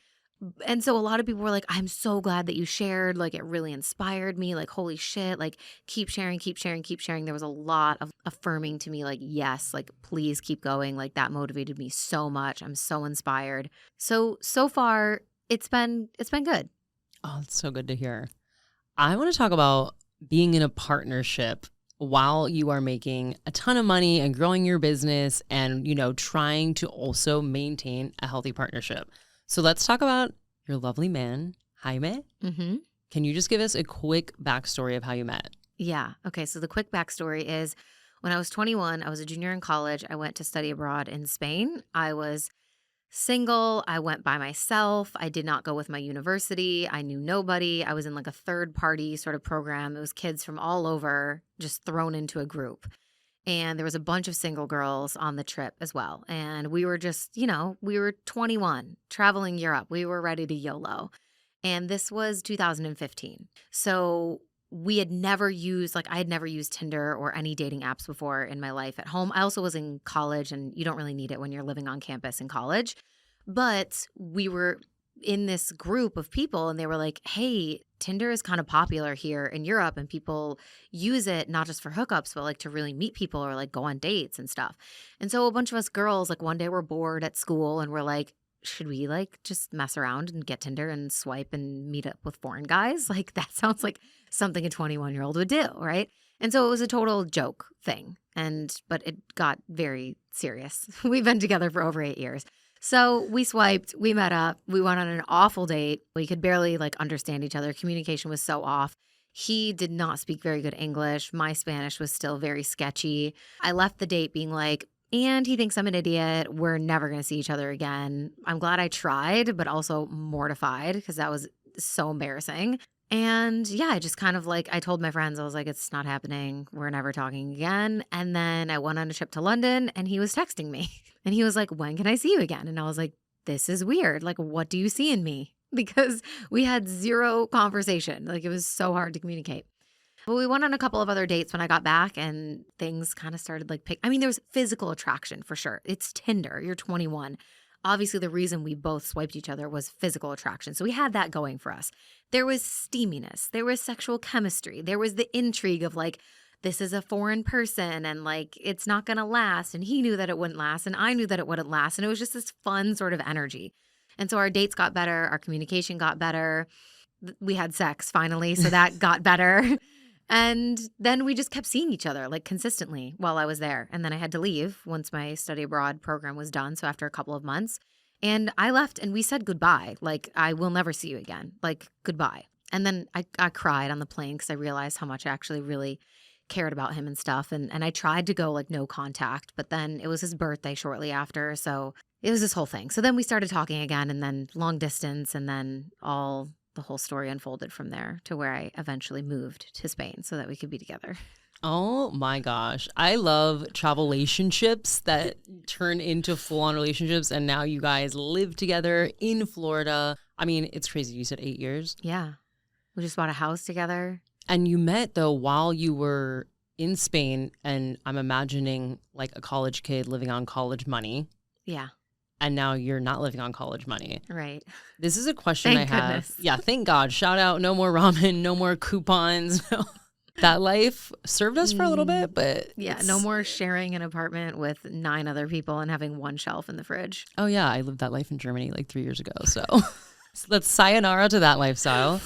And so a lot of people were like, I'm so glad that you shared. Like, it really inspired me. Like, holy shit. Like, keep sharing, keep sharing, keep sharing. There was a lot of affirming to me, like, yes, like, please keep going. Like, that motivated me so much. I'm so inspired. So far, it's been good. Oh, it's so good to hear. I want to talk about being in a partnership while you are making a ton of money and growing your business and, you know, trying to also maintain a healthy partnership. So let's talk about your lovely man, Jaime. Mm-hmm. Can you just give us a quick backstory of how you met? Yeah. Okay. So the quick backstory is when I was 21, I was a junior in college. I went to study abroad in Spain. I was single. I went by myself. I did not go with my university. I knew nobody. I was in like a third party sort of program. It was kids from all over just thrown into a group. And there was a bunch of single girls on the trip as well. And we were just, we were 21, traveling Europe. We were ready to YOLO. And this was 2015. So we had never used, I had never used Tinder or any dating apps before in my life at home. I also was in college, and you don't really need it when you're living on campus in college. But we were in this group of people, and they were like, hey, Tinder is kind of popular here in Europe, and people use it not just for hookups, but to really meet people or go on dates and stuff. And so a bunch of us girls, one day we're bored at school and we're like, should we just mess around and get Tinder and swipe and meet up with foreign guys? That sounds like something a 21-year-old would do, right? And so it was a total joke thing. But it got very serious. We've been together for over 8 years. So we swiped, we met up, we went on an awful date. We could barely understand each other. Communication was so off. He did not speak very good English. My Spanish was still very sketchy. I left the date being and he thinks I'm an idiot. We're never going to see each other again. I'm glad I tried, but also mortified because that was so embarrassing. And yeah, I just kind of I told my friends, I was like, it's not happening. We're never talking again. And then I went on a trip to London and he was texting me and he was like, when can I see you again? And I was like, this is weird. What do you see in me? Because we had zero conversation. It was so hard to communicate. But we went on a couple of other dates when I got back and things kind of started there was physical attraction for sure. It's Tinder. You're 21. Obviously, the reason we both swiped each other was physical attraction. So we had that going for us. There was steaminess. There was sexual chemistry. There was the intrigue of this is a foreign person and it's not going to last. And he knew that it wouldn't last. And I knew that it wouldn't last. And it was just this fun sort of energy. And so our dates got better. Our communication got better. We had sex finally. So that got better. And then we just kept seeing each other consistently while I was there. And then I had to leave once my study abroad program was done. So after a couple of months, and I left and we said goodbye. I will never see you again. Goodbye. And then I cried on the plane because I realized how much I actually really cared about him and stuff. And I tried to go no contact, but then it was his birthday shortly after. So it was this whole thing. So then we started talking again and then long distance and then the whole story unfolded from there to where I eventually moved to Spain so that we could be together. Oh my gosh. I love travel relationships that turn into full-on relationships. And now you guys live together in Florida. I mean, it's crazy. You said 8 years. Yeah. We just bought a house together. And you met though while you were in Spain. And I'm imagining a college kid living on college money. Yeah. And now you're not living on college money. Right. This is a question Thank I have. goodness. Yeah, thank God. Shout out, no more ramen, no more coupons. That life served us for a little bit, but yeah, no more sharing an apartment with 9 other people and having one shelf in the fridge. Oh yeah, I lived that life in Germany 3 years ago. So let's sayonara to that lifestyle.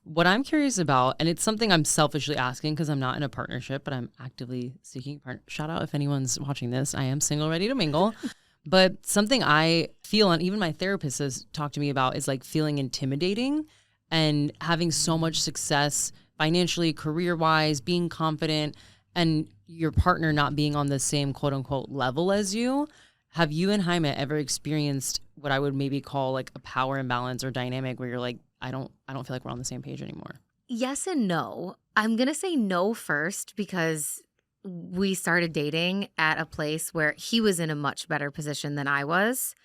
What I'm curious about, and it's something I'm selfishly asking because I'm not in a partnership, but I'm actively seeking a partner. Shout out if anyone's watching this. I am single, ready to mingle. But something I feel, and even my therapist has talked to me about, is feeling intimidating and having so much success financially, career-wise, being confident, and your partner not being on the same quote-unquote level as you. Have you and Jaime ever experienced what I would maybe call a power imbalance or dynamic where you're I don't feel like we're on the same page anymore? Yes and no. I'm going to say no first because we started dating at a place where he was in a much better position than I was.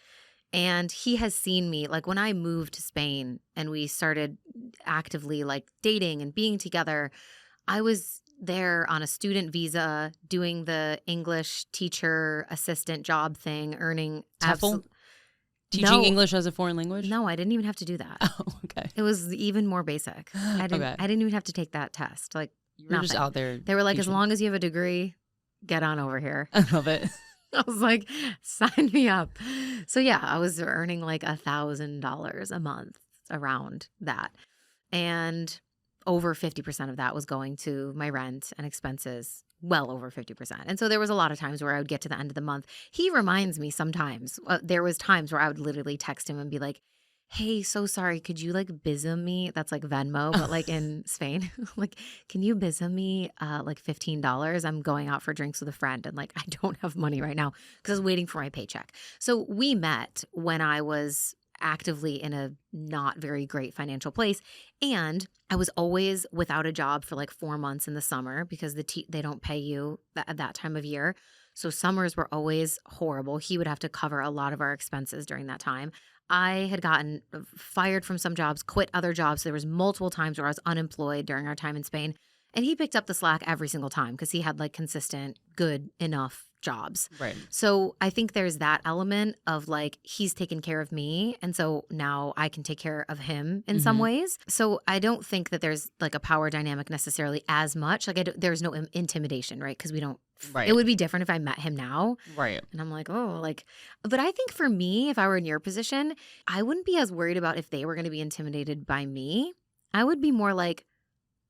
And he has seen me, when I moved to Spain and we started actively dating and being together, I was there on a student visa doing the English teacher assistant job thing, earning TEFL? Teaching English as a foreign language? No, I didn't even have to do that. Oh, okay. It was even more basic. I didn't even have to take that test. You were just out there. They were teaching. as long as you have a degree, get on over here. I love it. I was like, sign me up. So yeah, I was earning $1,000 a month around that. And over 50% of that was going to my rent and expenses, well over 50%. And so there was a lot of times where I would get to the end of the month. He reminds me sometimes, there was times where I would literally text him and be like, hey, so sorry, could you like bizm me? That's like Venmo, but like in Spain, like, can you bizm me like $15? I'm going out for drinks with a friend and like I don't have money right now because I was waiting for my paycheck. So we met when I was actively in a not very great financial place. And I was always without a job for like 4 months in the summer because they don't pay you at that time of year. So summers were always horrible. He would have to cover a lot of our expenses during that time. I had gotten fired from some jobs, quit other jobs. There was multiple times where I was unemployed during our time in Spain. And he picked up the slack every single time because he had like consistent, good enough jobs. Right. So I think there's that element of like he's taken care of me. And so now I can take care of him in some ways. So I don't think that there's like a power dynamic necessarily as much. Like there's no intimidation, right? Because we don't. Right. It would be different if I met him now. Right. And I'm like, oh, like, but I think for me, if I were in your position, I wouldn't be as worried about if they were going to be intimidated by me. I would be more like,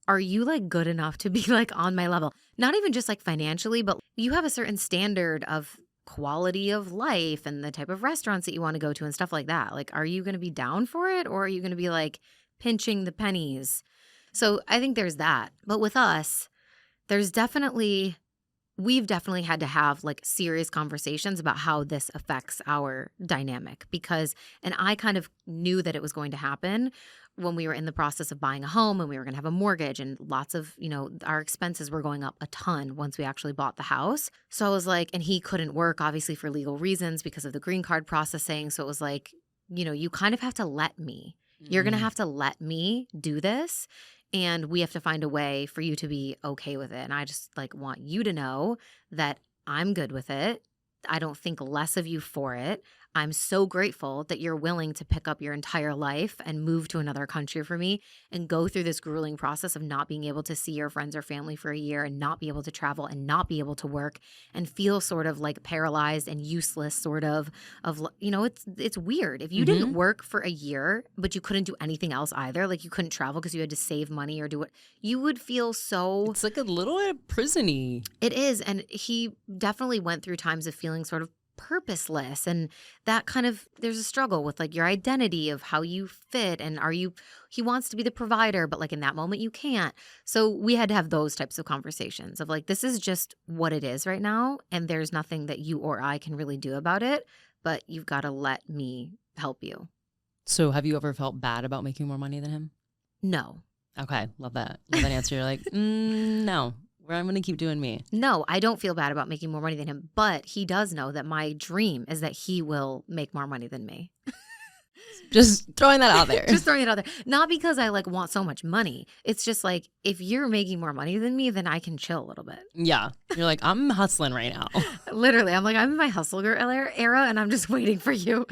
are you like good enough to be like on my level? Not even just like financially, but you have a certain standard of quality of life and the type of restaurants that you want to go to and stuff like that. Like, are you going to be down for it or are you going to be like pinching the pennies? So I think there's that. But with us, we've definitely had to have like serious conversations about how this affects our dynamic and I kind of knew that it was going to happen when we were in the process of buying a home and we were going to have a mortgage and lots of, our expenses were going up a ton once we actually bought the house. So I was like, and he couldn't work obviously for legal reasons because of the green card processing. So it was like, you kind of have to let me. You're going to have to let me do this. And we have to find a way for you to be okay with it. And I just like want you to know that I'm good with it. I don't think less of you for it. I'm so grateful that you're willing to pick up your entire life and move to another country for me and go through this grueling process of not being able to see your friends or family for a year and not be able to travel and not be able to work and feel sort of like paralyzed and useless sort of it's weird. If you didn't work for a year, but you couldn't do anything else either, like you couldn't travel because you had to save money or do what, you would feel so. It's like a little prison-y. It is. And he definitely went through times of feeling sort of purposeless and that kind of, there's a struggle with like your identity of how you fit and he wants to be the provider, but like in that moment you can't. So we had to have those types of conversations of like, this is just what it is right now. And there's nothing that you or I can really do about it, but you've got to let me help you. So have you ever felt bad about making more money than him? No. Okay. Love that. Love that answer. You're like, no. I'm going to keep doing me. No, I don't feel bad about making more money than him, but he does know that my dream is that he will make more money than me. Just throwing that out there. Just throwing it out there. Not because I like want so much money. It's just like, if you're making more money than me, then I can chill a little bit. Yeah. You're like, I'm hustling right now. Literally. I'm like, I'm in my hustle girl era and I'm just waiting for you.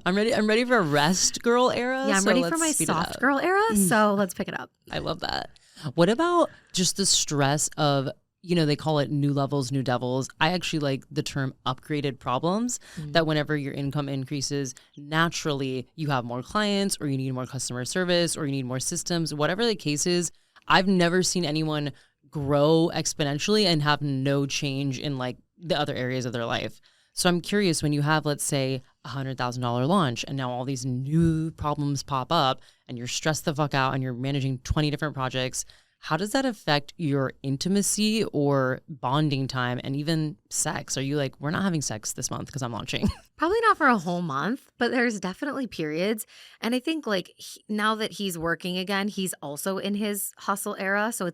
I'm ready for a rest girl era. Yeah, I'm ready for my soft girl era. So let's pick it up. I love that. What about just the stress of, they call it new levels, new devils. I actually like the term upgraded problems, that whenever your income increases, naturally you have more clients or you need more customer service or you need more systems, whatever the case is. I've never seen anyone grow exponentially and have no change in like the other areas of their life. So I'm curious, when you have, let's say, $100,000 launch and now all these new problems pop up and you're stressed the fuck out and you're managing 20 different projects, how does that affect your intimacy or bonding time and even sex? Are you like, we're not having sex this month because I'm launching? Probably not for a whole month, but there's definitely periods. And I think like now that he's working again, he's also in his hustle era. So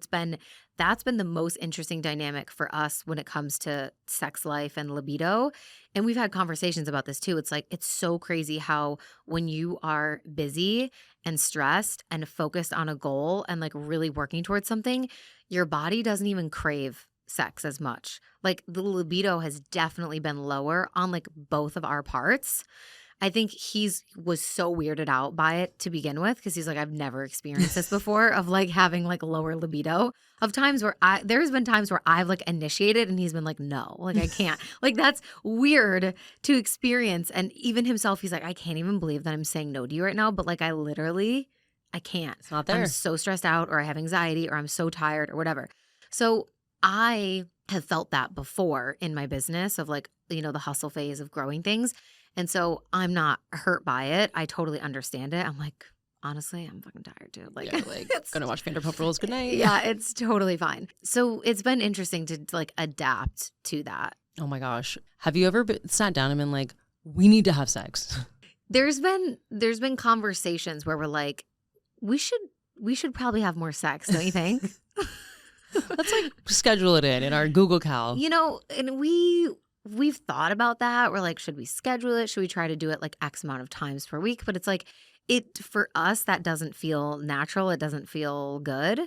that's been the most interesting dynamic for us when it comes to sex life and libido. And we've had conversations about this too. It's like, it's so crazy how when you are busy and stressed and focused on a goal and like really working towards something, your body doesn't even crave sex as much. Like the libido has definitely been lower on like both of our parts. I think was so weirded out by it to begin with because he's like, I've never experienced this before of like having like lower libido of times where there's been times where I've like initiated and he's been like, no, like I can't. Like that's weird to experience. And even himself, he's like, I can't even believe that I'm saying no to you right now. But like I can't. It's not there. I'm so stressed out or I have anxiety or I'm so tired or whatever. So I have felt that before in my business of like, the hustle phase of growing things. And so I'm not hurt by it. I totally understand it. I'm like, honestly, I'm fucking tired too. Like, Yeah, like gonna watch Vanderpump Rules. Good night. yeah, it's totally fine. So it's been interesting to like adapt to that. Oh my gosh. Have you ever sat down and been like, we need to have sex? There's been conversations where we're like, we should probably have more sex, don't you think? Let's like schedule it in our Google Cal. You know, and we've thought about that. We're like, should we schedule it? Should we try to do it like X amount of times per week? But it's like, for us, that doesn't feel natural. It doesn't feel good.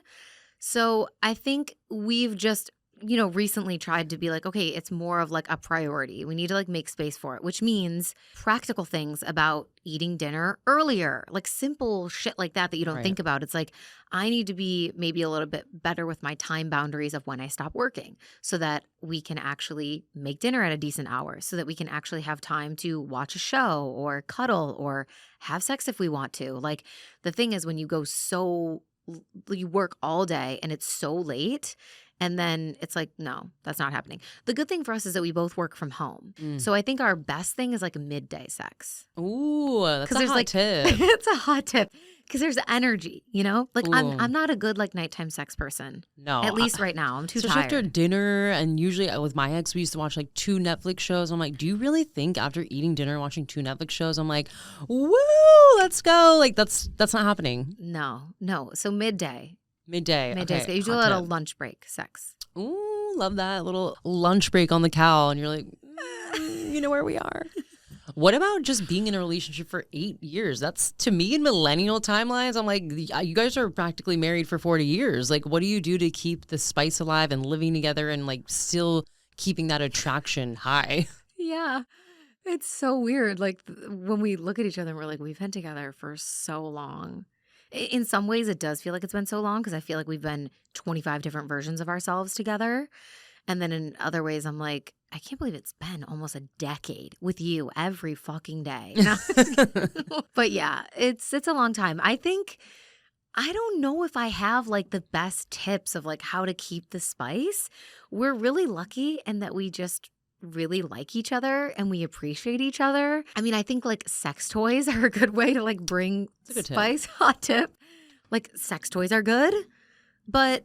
So I think we've just, recently tried to be like, okay, it's more of like a priority. We need to like make space for it, which means practical things about eating dinner earlier, like simple shit like that you don't Right. think about. It's like, I need to be maybe a little bit better with my time boundaries of when I stop working so that we can actually make dinner at a decent hour, so that we can actually have time to watch a show or cuddle or have sex if we want to. Like the thing is, when you you work all day and it's so late, and then it's like, no, that's not happening. The good thing for us is that we both work from home. So I think our best thing is like midday sex. Ooh, that's a there's hot like, tip. It's a hot tip because there's energy, Like Ooh. I'm not a good like nighttime sex person. No. At least right now. I'm too Especially tired. after dinner, and usually with my ex, we used to watch like 2 Netflix shows. I'm like, do you really think after eating dinner watching 2 Netflix shows, I'm like, woo, let's go. Like that's not happening. No. So midday. Midday. Midday. Okay, You do a hot little tip. lunch break sex. Ooh, love that little lunch break on the cow, and you're like, you know where we are. What about just being in a relationship for 8 years? That's, to me, in millennial timelines, I'm like, you guys are practically married for 40 years. Like, what do you do to keep the spice alive and living together and like still keeping that attraction high? Yeah. It's so weird. Like when we look at each other and we're like, we've been together for so long. In some ways, it does feel like it's been so long because I feel like we've been 25 different versions of ourselves together. And then in other ways, I'm like, I can't believe it's been almost a decade with you every fucking day. But yeah, it's a long time. I don't know if I have like the best tips of like how to keep the spice. We're really lucky in that we just really like each other and we appreciate each other. I mean, I think like sex toys are a good way to like bring a good tip. spice. Hot tip. Like sex toys are good, but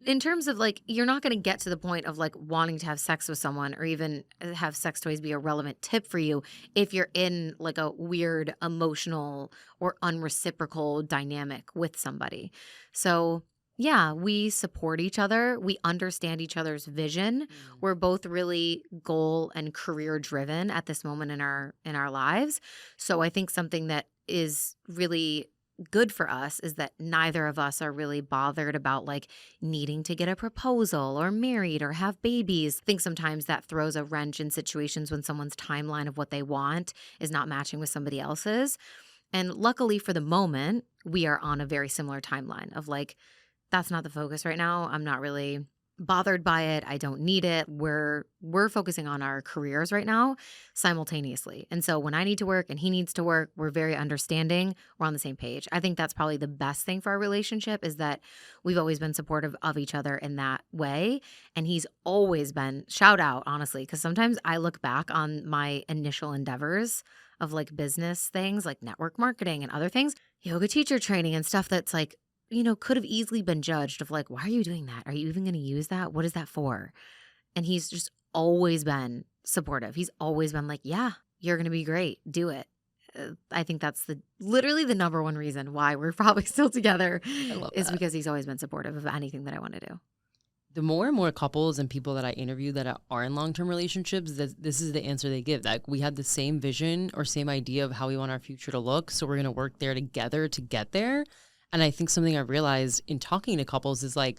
in terms of like, you're not going to get to the point of like wanting to have sex with someone or even have sex toys be a relevant tip for you if you're in like a weird emotional or unreciprocal dynamic with somebody. So yeah, we support each other. We understand each other's vision. We're both really goal and career driven at this moment in our lives. So I think something that is really good for us is that neither of us are really bothered about like needing to get a proposal or married or have babies. I think sometimes that throws a wrench in situations when someone's timeline of what they want is not matching with somebody else's. And luckily for the moment, we are on a very similar timeline of like, that's not the focus right now. I'm not really bothered by it. I don't need it. We're focusing on our careers right now simultaneously. And so when I need to work and he needs to work, we're very understanding. We're on the same page. I think that's probably the best thing for our relationship is that we've always been supportive of each other in that way. And he's always been, shout out, honestly, because sometimes I look back on my initial endeavors of like business things like network marketing and other things, yoga teacher training and stuff that's like, could have easily been judged of like, why are you doing that? Are you even going to use that? What is that for? And he's just always been supportive. He's always been like, yeah, you're going to be great. Do it. I think that's literally the number one reason why we're probably still together is because he's always been supportive of anything that I want to do. The more and more couples and people that I interview that are in long-term relationships, this is the answer they give. Like, we have the same vision or same idea of how we want our future to look. So we're going to work there together to get there. And I think something I've realized in talking to couples is like,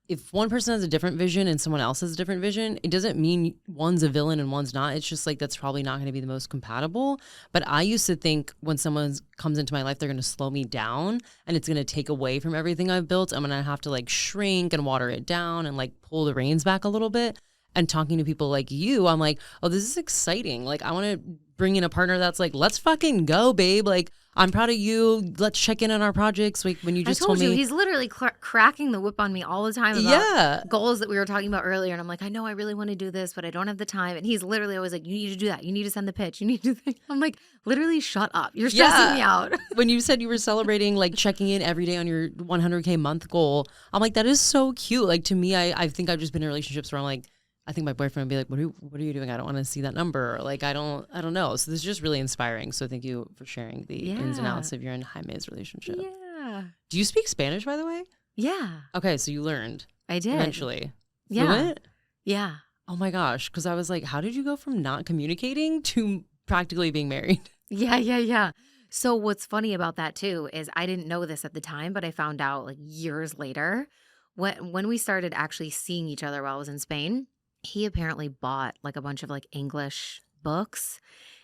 if one person has a different vision and someone else has a different vision, it doesn't mean one's a villain and one's not. It's just like, that's probably not going to be the most compatible. But I used to think when someone comes into my life, they're going to slow me down and it's going to take away from everything I've built. I'm going to have to like shrink and water it down and like pull the reins back a little bit. And talking to people like you, I'm like, oh, this is exciting. Like, I want to bring in a partner that's like, let's fucking go, babe. Like, I'm proud of you. Let's check in on our projects. Like when you just I told you, me. he's literally cracking the whip on me all the time about goals that we were talking about earlier. And I'm like, I know I really want to do this, but I don't have the time. And he's literally always like, you need to do that. You need to send the pitch. You need to do that. I'm like, literally, shut up. You're stressing me out. When you said you were celebrating, like checking in every day on your 100K month goal, I'm like, that is so cute. Like to me, I think I've just been in relationships where I'm like, I think my boyfriend would be like, what are you doing? I don't want to see that number. Or like, I don't know. So this is just really inspiring. So thank you for sharing the ins and outs of your and Jaime's relationship. Yeah. Do you speak Spanish, by the way? Yeah. Okay. So you learned. I did. Eventually. Yeah. Fluent? Yeah. Oh my gosh. Because I was like, how did you go from not communicating to practically being married? Yeah. So what's funny about that too is I didn't know this at the time, but I found out like years later when we started actually seeing each other while I was in Spain. He apparently bought like a bunch of like English books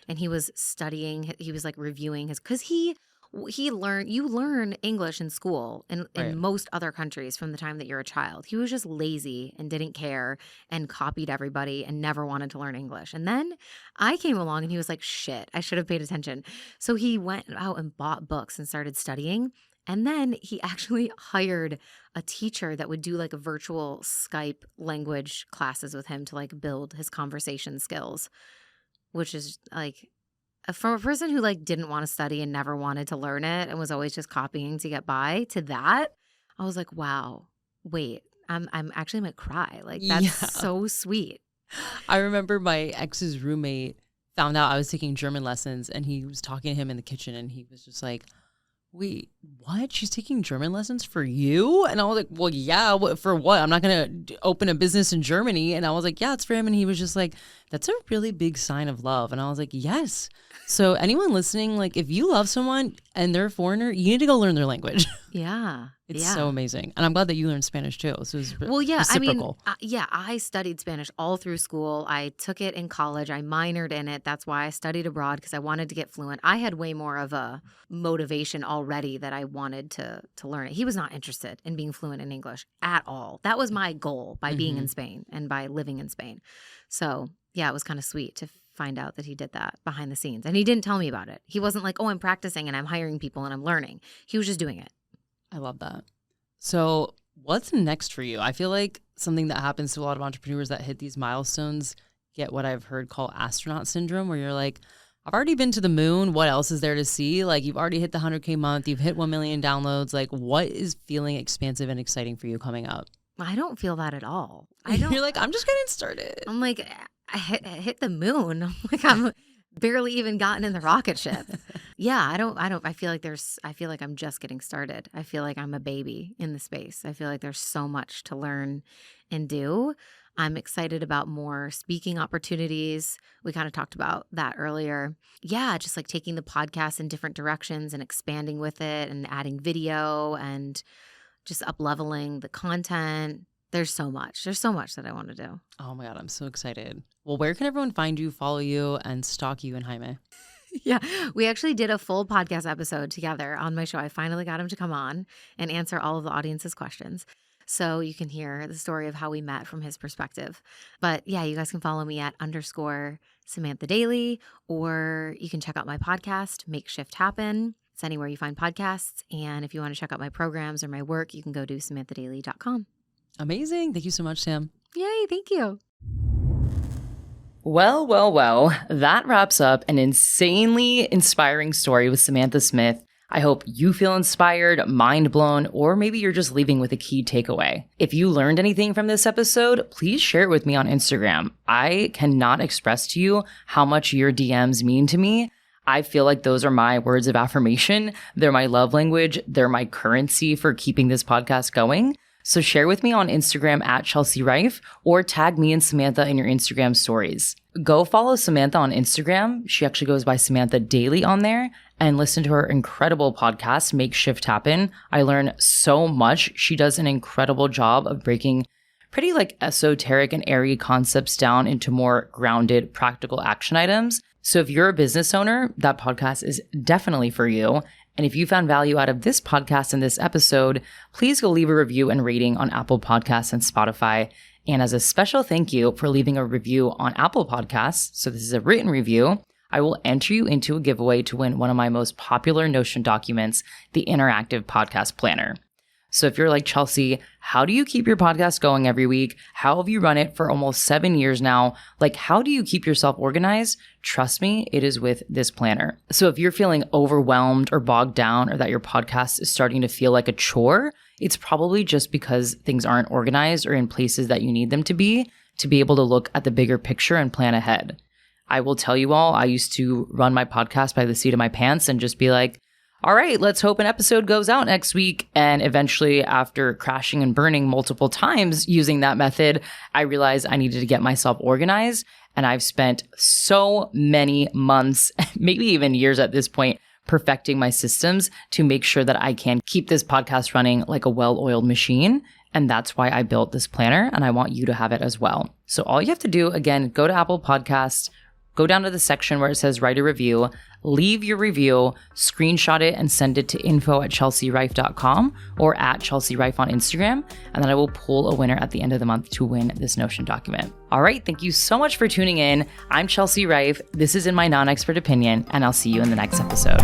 and he was studying, he was like reviewing because you learn English in school in most other countries from the time that you're a child. He was just lazy and didn't care and copied everybody and never wanted to learn English. And then I came along and he was like, shit, I should have paid attention. So he went out and bought books and started studying. And then he actually hired a teacher that would do like a virtual Skype language classes with him to like build his conversation skills, which is like from a person who like didn't want to study and never wanted to learn it and was always just copying to get by to that. I was like, wow, wait, I'm actually might cry. Like that's so sweet. I remember my ex's roommate found out I was taking German lessons and he was talking to him in the kitchen and he was just like, wait, what? She's taking German lessons for you? And I was like, well, yeah, for what? I'm not going to open a business in Germany. And I was like, yeah, it's for him. And he was just like, that's a really big sign of love. And I was like, yes. So anyone listening, like if you love someone and they're a foreigner, you need to go learn their language. Yeah. It's so amazing. And I'm glad that you learned Spanish too. So it was reciprocal. I mean, I studied Spanish all through school. I took it in college. I minored in it. That's why I studied abroad because I wanted to get fluent. I had way more of a motivation already that I wanted to learn it. He was not interested in being fluent in English at all. That was my goal by being in Spain and by living in Spain. So yeah, it was kind of sweet to find out that he did that behind the scenes. And he didn't tell me about it. He wasn't like, oh, I'm practicing and I'm hiring people and I'm learning. He was just doing it. I love that. So what's next for you? I feel like something that happens to a lot of entrepreneurs that hit these milestones get what I've heard called astronaut syndrome, where you're like, I've already been to the moon. What else is there to see? Like you've already hit the 100K month. You've hit 1 million downloads. Like what is feeling expansive and exciting for you coming up? I don't feel that at all. I don't. You're like, I'm just getting started. I'm like, I hit the moon. I'm like, I'm barely even gotten in the rocket ship. Yeah, I feel like I'm just getting started. I feel like I'm a baby in the space. I feel like there's so much to learn and do. I'm excited about more speaking opportunities. We kind of talked about that earlier. Yeah, just like taking the podcast in different directions and expanding with it and adding video and just up-leveling the content. There's so much that I want to do. Oh my God, I'm so excited. Well, where can everyone find you, follow you, and stalk you and Jaime? Yeah, we actually did a full podcast episode together on my show. I finally got him to come on and answer all of the audience's questions. So you can hear the story of how we met from his perspective. But yeah, you guys can follow me at _Samantha Daily, or you can check out my podcast, Make Shift Happen. It's anywhere you find podcasts. And if you want to check out my programs or my work, you can go to samanthadaily.com. Amazing. Thank you so much, Sam. Yay, thank you. Well, that wraps up an insanely inspiring story with Samantha Smith. I hope you feel inspired, mind blown, or maybe you're just leaving with a key takeaway. If you learned anything from this episode, please share it with me on Instagram. I cannot express to you how much your DMs mean to me. I feel like those are my words of affirmation. They're my love language. They're my currency for keeping this podcast going. So share with me on Instagram at Chelsea Riffe or tag me and Samantha in your Instagram stories. Go follow Samantha on Instagram. She actually goes by Samantha Daily on there, and listen to her incredible podcast, Make Shift Happen. I learn so much. She does an incredible job of breaking pretty like esoteric and airy concepts down into more grounded, practical action items. So if you're a business owner, that podcast is definitely for you. And if you found value out of this podcast and this episode, please go leave a review and rating on Apple Podcasts and Spotify. And as a special thank you for leaving a review on Apple Podcasts, so this is a written review, I will enter you into a giveaway to win one of my most popular Notion documents, the Interactive Podcast Planner. So if you're like, Chelsea, how do you keep your podcast going every week? How have you run it for almost 7 years now? Like, how do you keep yourself organized? Trust me, it is with this planner. So if you're feeling overwhelmed or bogged down, or that your podcast is starting to feel like a chore, it's probably just because things aren't organized or in places that you need them to be able to look at the bigger picture and plan ahead. I will tell you all, I used to run my podcast by the seat of my pants and just be like, all right, let's hope an episode goes out next week. And eventually, after crashing and burning multiple times using that method, I realized I needed to get myself organized. And I've spent so many months, maybe even years at this point, perfecting my systems to make sure that I can keep this podcast running like a well-oiled machine. And that's why I built this planner, and I want you to have it as well. So all you have to do, again, go to Apple Podcasts, go down to the section where it says write a review, leave your review, screenshot it, and send it to info@chelseariffe.com or @ChelseaRiffe on Instagram. And then I will pull a winner at the end of the month to win this Notion document. All right, thank you so much for tuning in. I'm Chelsea Riffe. This is In My Non-Expert Opinion, and I'll see you in the next episode.